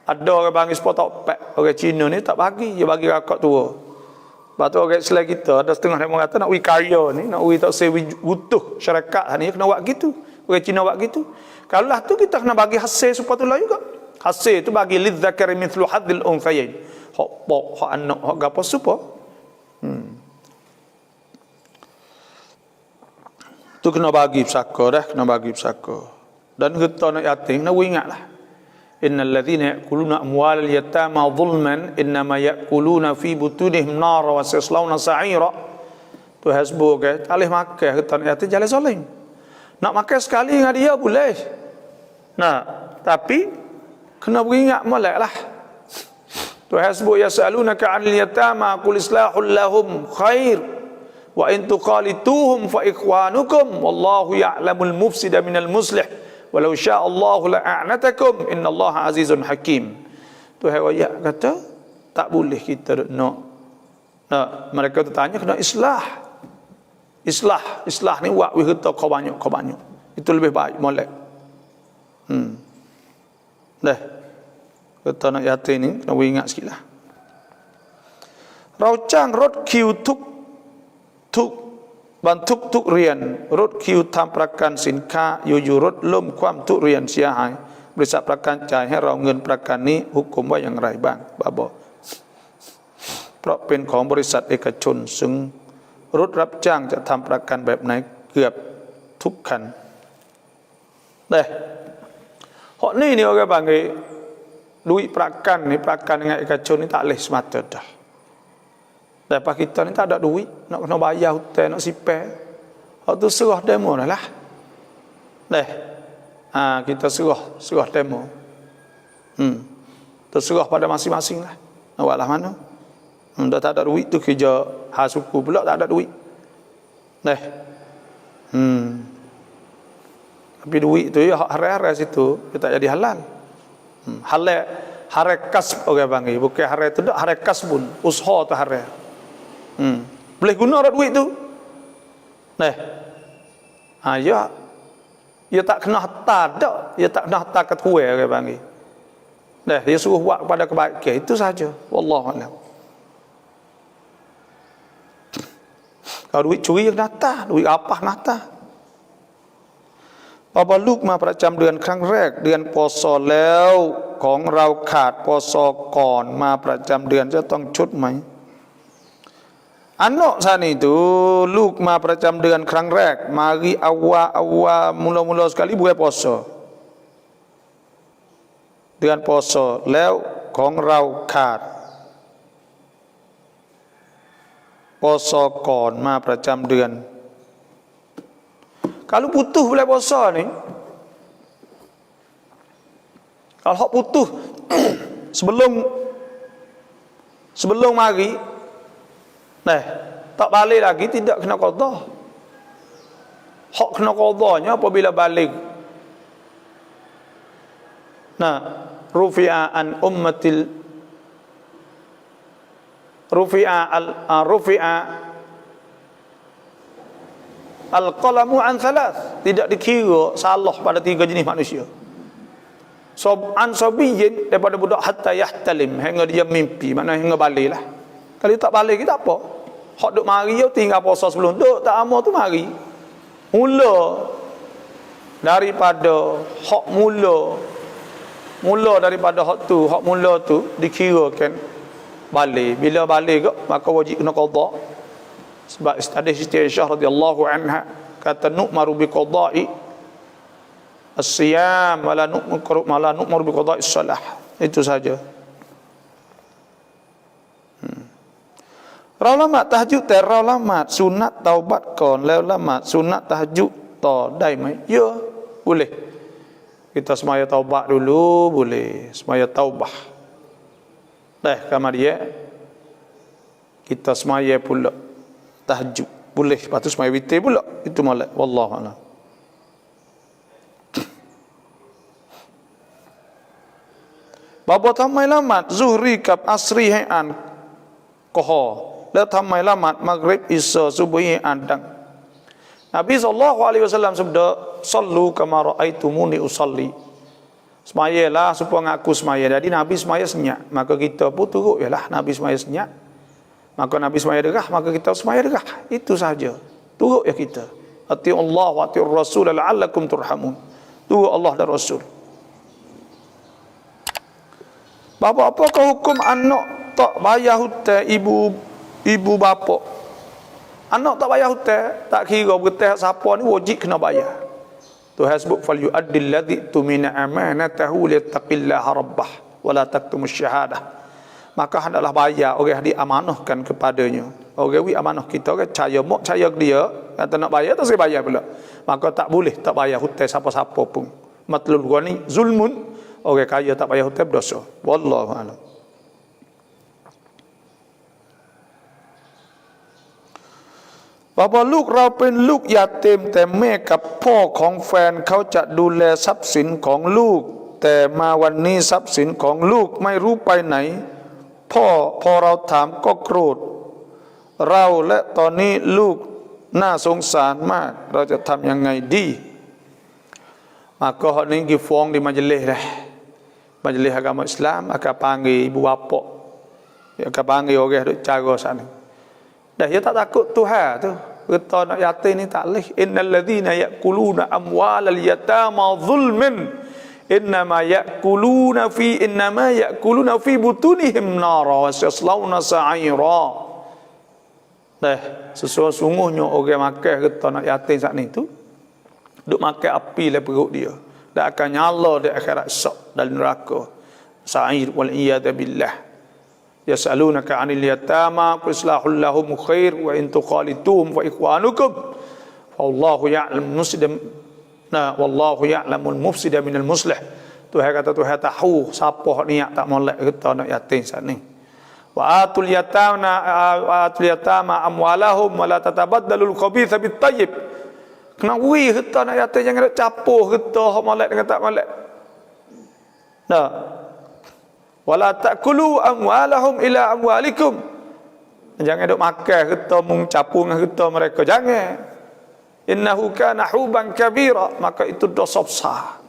ada orang bagi sepotok pek, orang Cina ni tak bagi, dia bagi kakak tua. Lepas tu orang Islam kita, ada setengah yang mengata nak karya ni, nak tak utuh syarikat ni, kena buat gitu. Orang Cina buat gitu. Kalau lah tu kita kena bagi hasil sepatutnya juga. Hasil tu bagi lidzakari mithlu hadzil unthayain. Hak anak, hak gapo supa. Tu kena bagi pusaka dah, kena bagi pusaka. Dan kita nak yatim, nak ingatlah. innal ladzina ya'kuluna amwalal yatama zulman innama ya'kuluna fi butunihim nar wa sayaslawna sa'ira. Tu hasbu ke alih makan kita ni hati jalan zalim. Nak makan sekali dengan dia boleh. Nah, tapi kena beringat moleklah. Tu hasbu yasalunaka 'anil yatama qul islahul lahum khair wa in tuqalituhum fa ikhwanukum wallahu ya'lamul mufsida minal muslih walau sya'allahu la'anatakum innallaha azizun hakim. Tu riwayat kata tak boleh kita nak mereka tu tanya kena islah ni buat kita kau banyak itu lebih baik molek. Dah kita nak yatin ni kena ingat sikitlah. Rau chang rot kiu tukบันทุกทุกเรียนรถคิวทำประกันสินค้าอยู่รถล้มความทุเรียนเสียหายบริษัทประกันจ่ายให้เราเงินประกันนี้หุกมว่าอย่างไรบ้างบาบอกเพราะเป็นของบริษัทเอกชนซึ่งรถรับจ้างจะทำประกันแบบไหนเกือบทุกคันเด้họ ni orang panggil duit prakan ni prakan dengan ekacon ni tak boleh semata dah. Lepas kita ni tak ada duit nak kena bayar hotel nak sipir. Hak tu serah demo dah lah. Kita serah demo. Terserah pada masing-masing lah. Nak buat lah mana? Dah tak ada duit tu kerja khas suku pula tak ada duit. Tapi duit tu ya hak haram situ dia tak jadi halal. Halal harekas orang panggil, bukan haram tu dak harekas pun, usaha tu haram. Boleh guna dak duit tu. Ya tak kena harta dak, ya tak kena harta ketua orang panggil. Dia suruh buat kepada kebaikan itu saja. Wallahu a'lam. Kalau duit curi kena harta, duit apa kena harta. พอบรรลุมาประจำเดือนครั้งแรกเดือนปศแล้วของเราขาดปศก่อนมาประจำเดือนจะต้องชดไหม Anak saat ituลูกมาประจำเดือนครั้งแรก mari awal mula-mula sekali bulan puasa เดือนปศแล้วของเราขาดปศก่อนมาประจำเดือน Kalau putus bulan puasa ni, kalau hak putus sebelum mari, tak balik lagi tidak kena qada. Hak kena qadanya apabila balik. Rufi'a an ummatil rufi'a Al-qalamu an thalath, tidak dikira salah pada 3 jenis manusia. An sabiyin daripada budak hatta yahtalim, hingga dia mimpi, maknanya hingga baliklah. Kalau tak balik kita apa? Hak duk mari yo tinggal puasa sebelum duk tak amal tu mari. Mula daripada hak mula daripada hak mula tu dikirakan balik. Bila balik maka wajib kena qada. Sebab hadis Siti Aisyah radhiyallahu anha kata nu'maru bi qada'i as-siyam wala nu'maru bi qada'i as-salah. Itu saja. Raละหมาด tahajud แต่เราละหมาด sunat เตาบัตก่อนแล้วละหมาด sunat tahajud ต่อได้ไหม Ya, boleh. Kita semaya taubat dulu boleh, semaya taubah. Kemudian kita semaya pula tahajud boleh, lepas tu semaya witir pula, itu molek. Wallahu a'lam. Bapa ทำไมละหมาด Zuhri กับ Asri ให้อ่านกอฮอแล้วทำไมละหมาด Maghrib อิชา Subuh ให้อ่านดัง Nabi SAW sabda sallu kama ra'aitumuni usalli. Semayalah supaya aku semaya. Jadi Nabi semaya senyap, maka kita pun turut yalah Nabi semaya senyap. Maka Nabi semaya derah, maka kita semaya derah. Itu saja. Turut ya kita. Ati'u Allah wa ati'ur Rasul la'allakum turhamun. Turut Allah dan Rasul. Bapa, apakah hukum anak tak bayar hutang ibu bapa? Anak tak bayar hutang, tak kira bertah siapa ni wajib kena bayar. Tuhan sebut fal yu'addil ladzi tumina amanatahu liyattaqillaha rabbah wa la taktumus syahadah. Maka hendaklah bayar orang yang diamanahkan kepadanya. Orang wi amanah kita, orang percaya mak percaya ke dia, kata nak bayar tak saya bayar pula. Maka tak boleh tak bayar hutang siapa-siapa pun. Matlul ghani zulmun, orang kaya tak bayar hutang berdosa. Wallahu a'lam. Bapaลูกเราเป็นลูกยาเต็มแต่แม่กับพ่อของแฟนเขาจะดูแลทรัพย์สินของลูกแต่มาวันนี้ทรัพย์สินของลูกไม่รู้ไปไหนพอเราถามก็โกรธเราและตอนนี้ลูกน่าสงสารมากเราจะทำยังไงดี maka hak ni pergiฟ้องdi majlis dah majlis agama Islam akan panggil ibu bapa akan panggil orang duk cara sana. Dah dia tak takut Tuhan tu. Kata nak yatim ni tak leh. Innal ladzina ya'kuluna amwalal yatama zulman innama ya'kuluna fi butunihim nara wa sayaslawna sa'ira. Dah sesungguhnya orang makan kata nak yatim saat ni tu duk makan api dalam perut dia. Dah akan nyala di akhirat esok dalam neraka. Sa'ir wal iyad billah. Yas'alunaka 'anil yatama qul islahul lahum khair wa in tuqalituhum fa ikhwanukum wallahu ya'lam wallahu ya'lamul mufsida minal muslih. Tuhan kata Tuhan tahu siapa niat tak molek kita nak yatim saat ni. Wa atul yatama amwalahum wa la tatabaddalul khabitha bit tayyib. Kena wi kita nak yatim jangan nak capuh kita hak molek dengan tak molek. Nah, wala ta'kulu amwalahum ila amwalikum. Jangan duk makan harta mencapu dengan harta mereka, jangan. Innahu kana huban kabira, maka itu dosa besar.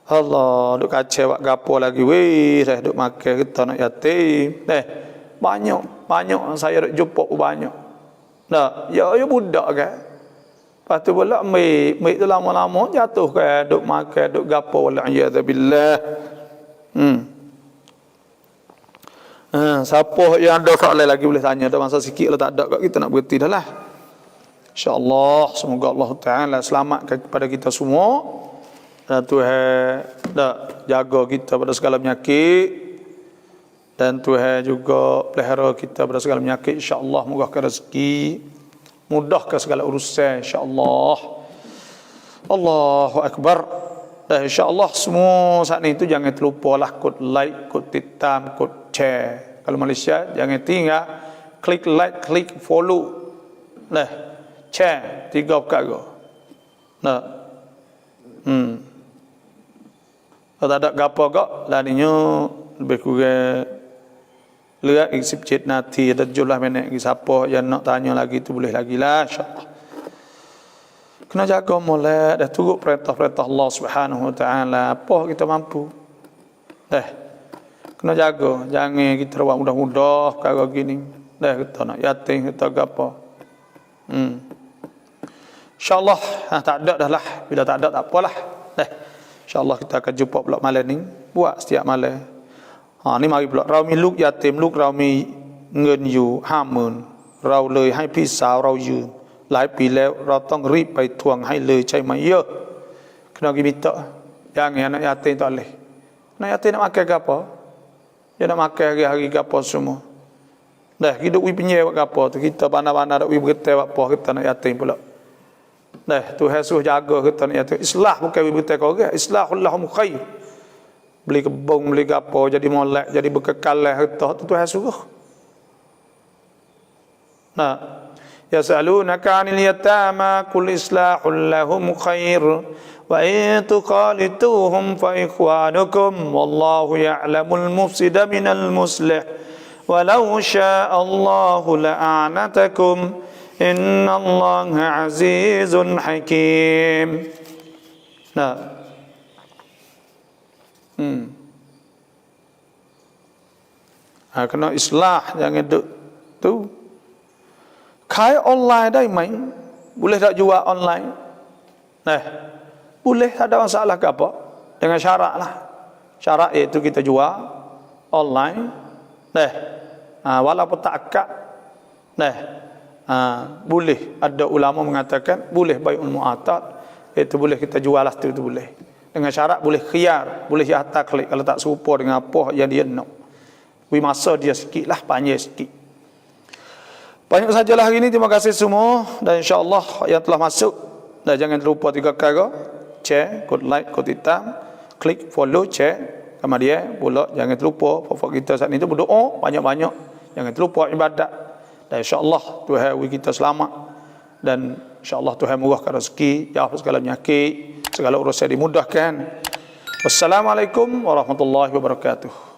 Allah, duk kacau buat gapo lagi weh, dah duk makan harta nak yatim. Banyak saya duk jumpa banyak. Nah, ya budak kan. Lepas tu pula mai tu lama-lama jatuh kan duk makan duk gapo wala iyadzabillah. Siapa yang ada soalan lagi boleh tanya. Ada masa sikit lah tak ada kat kita nak berhenti dah lah. InsyaAllah semoga Allah Ta'ala selamatkan kepada kita semua dan Tuhan jaga kita pada segala penyakit dan Tuhan juga pelihara kita pada segala penyakit. InsyaAllah mudahkan rezeki, mudahkan segala urusan, InsyaAllah. Allahu Akbar. Dan InsyaAllah semua saat ni tu jangan terlupalah kod like, kod titam, kod share. Kalau Malaysia jangan tinggal klik like, klik follow. Nah, share 3 perkara. Nah. Kalau tak ada gapo gak laninya lebih kurang lihat isi 7 nanti ada 17 minit lagi. Siapa yang nak tanya lagi tu boleh lagi lah, insya-Allah. Kena jaga molek dah turut perintah-perintah Allah Subhanahu Wa Taala apa kita mampu. Kena jaga, jangan kita buat mudah-mudah perkara gini. Kita nak yatim kita gapo. Insya-Allah tak ada dah lah. Bila tak ada tak apalah. Insya-Allah kita akan jumpa pula malam ni, buat setiap malam. Ni mari pulaเรามีลูกยาเต็มลูกเรามีเงินอยู่ 50,000 เราเลยให้พี่สาวเรายืมหลายปีแล้วเราต้องรีบไปทวงให้เลยใช่ไหมเยอะ kena pergi minta jangan anak yatim tak boleh. Anak yatim nak makan ke apa? Dia nak makan hari-hari ke apa semua. Hidup we penyai buat apa tu kita pandai-pandai dak we bertai buat apa kita nak yatim pula. Tuhan suruh jaga kita nak yatim. Islah bukan we bertai kau orang, islahul lahum khair. Beli kebun, beli apa, jadi molek, jadi berkekalan harta tu Tuhan suruh. يسألونك عن اليتامى قل إصلاح لهم خير وإن تخالطوهم فإخوانكم والله يعلم المفسد من المصلح ولو شاء الله لأعنتكم إن الله عزيز حكيم. Kena islah, jangan duk tu. ขายออนไลน์ได้ไหม boleh tak jual online? Boleh, tak ada masalah ke apa? Dengan syarat lah. Syarat iaitu kita jual online. Walaupun tak akad. Boleh. Ada ulama mengatakan boleh bai'ul mu'atad. itu boleh kita jual lah tu boleh. Dengan syarat boleh khiyar, boleh atas klik kalau tak serupa dengan apa yang dia nak. Beri masa dia sikit lah, panjang sikit. Banyak sajalah hari ini, terima kasih semua. Dan insya-Allah yang telah masuk, dan jangan terlupa 3 perkara. Share, kod like, kod hitam, klik follow, share. Kemudian pula jangan terlupa pokok kita saat ini tu berdoa banyak-banyak. Jangan terlupa ibadat. Dan insya-Allah Tuhan beri kita selamat. Dan insya-Allah Tuhan murahkan rezeki, jauh segala penyakit, segala urusan dimudahkan. Wassalamualaikum warahmatullahi wabarakatuh.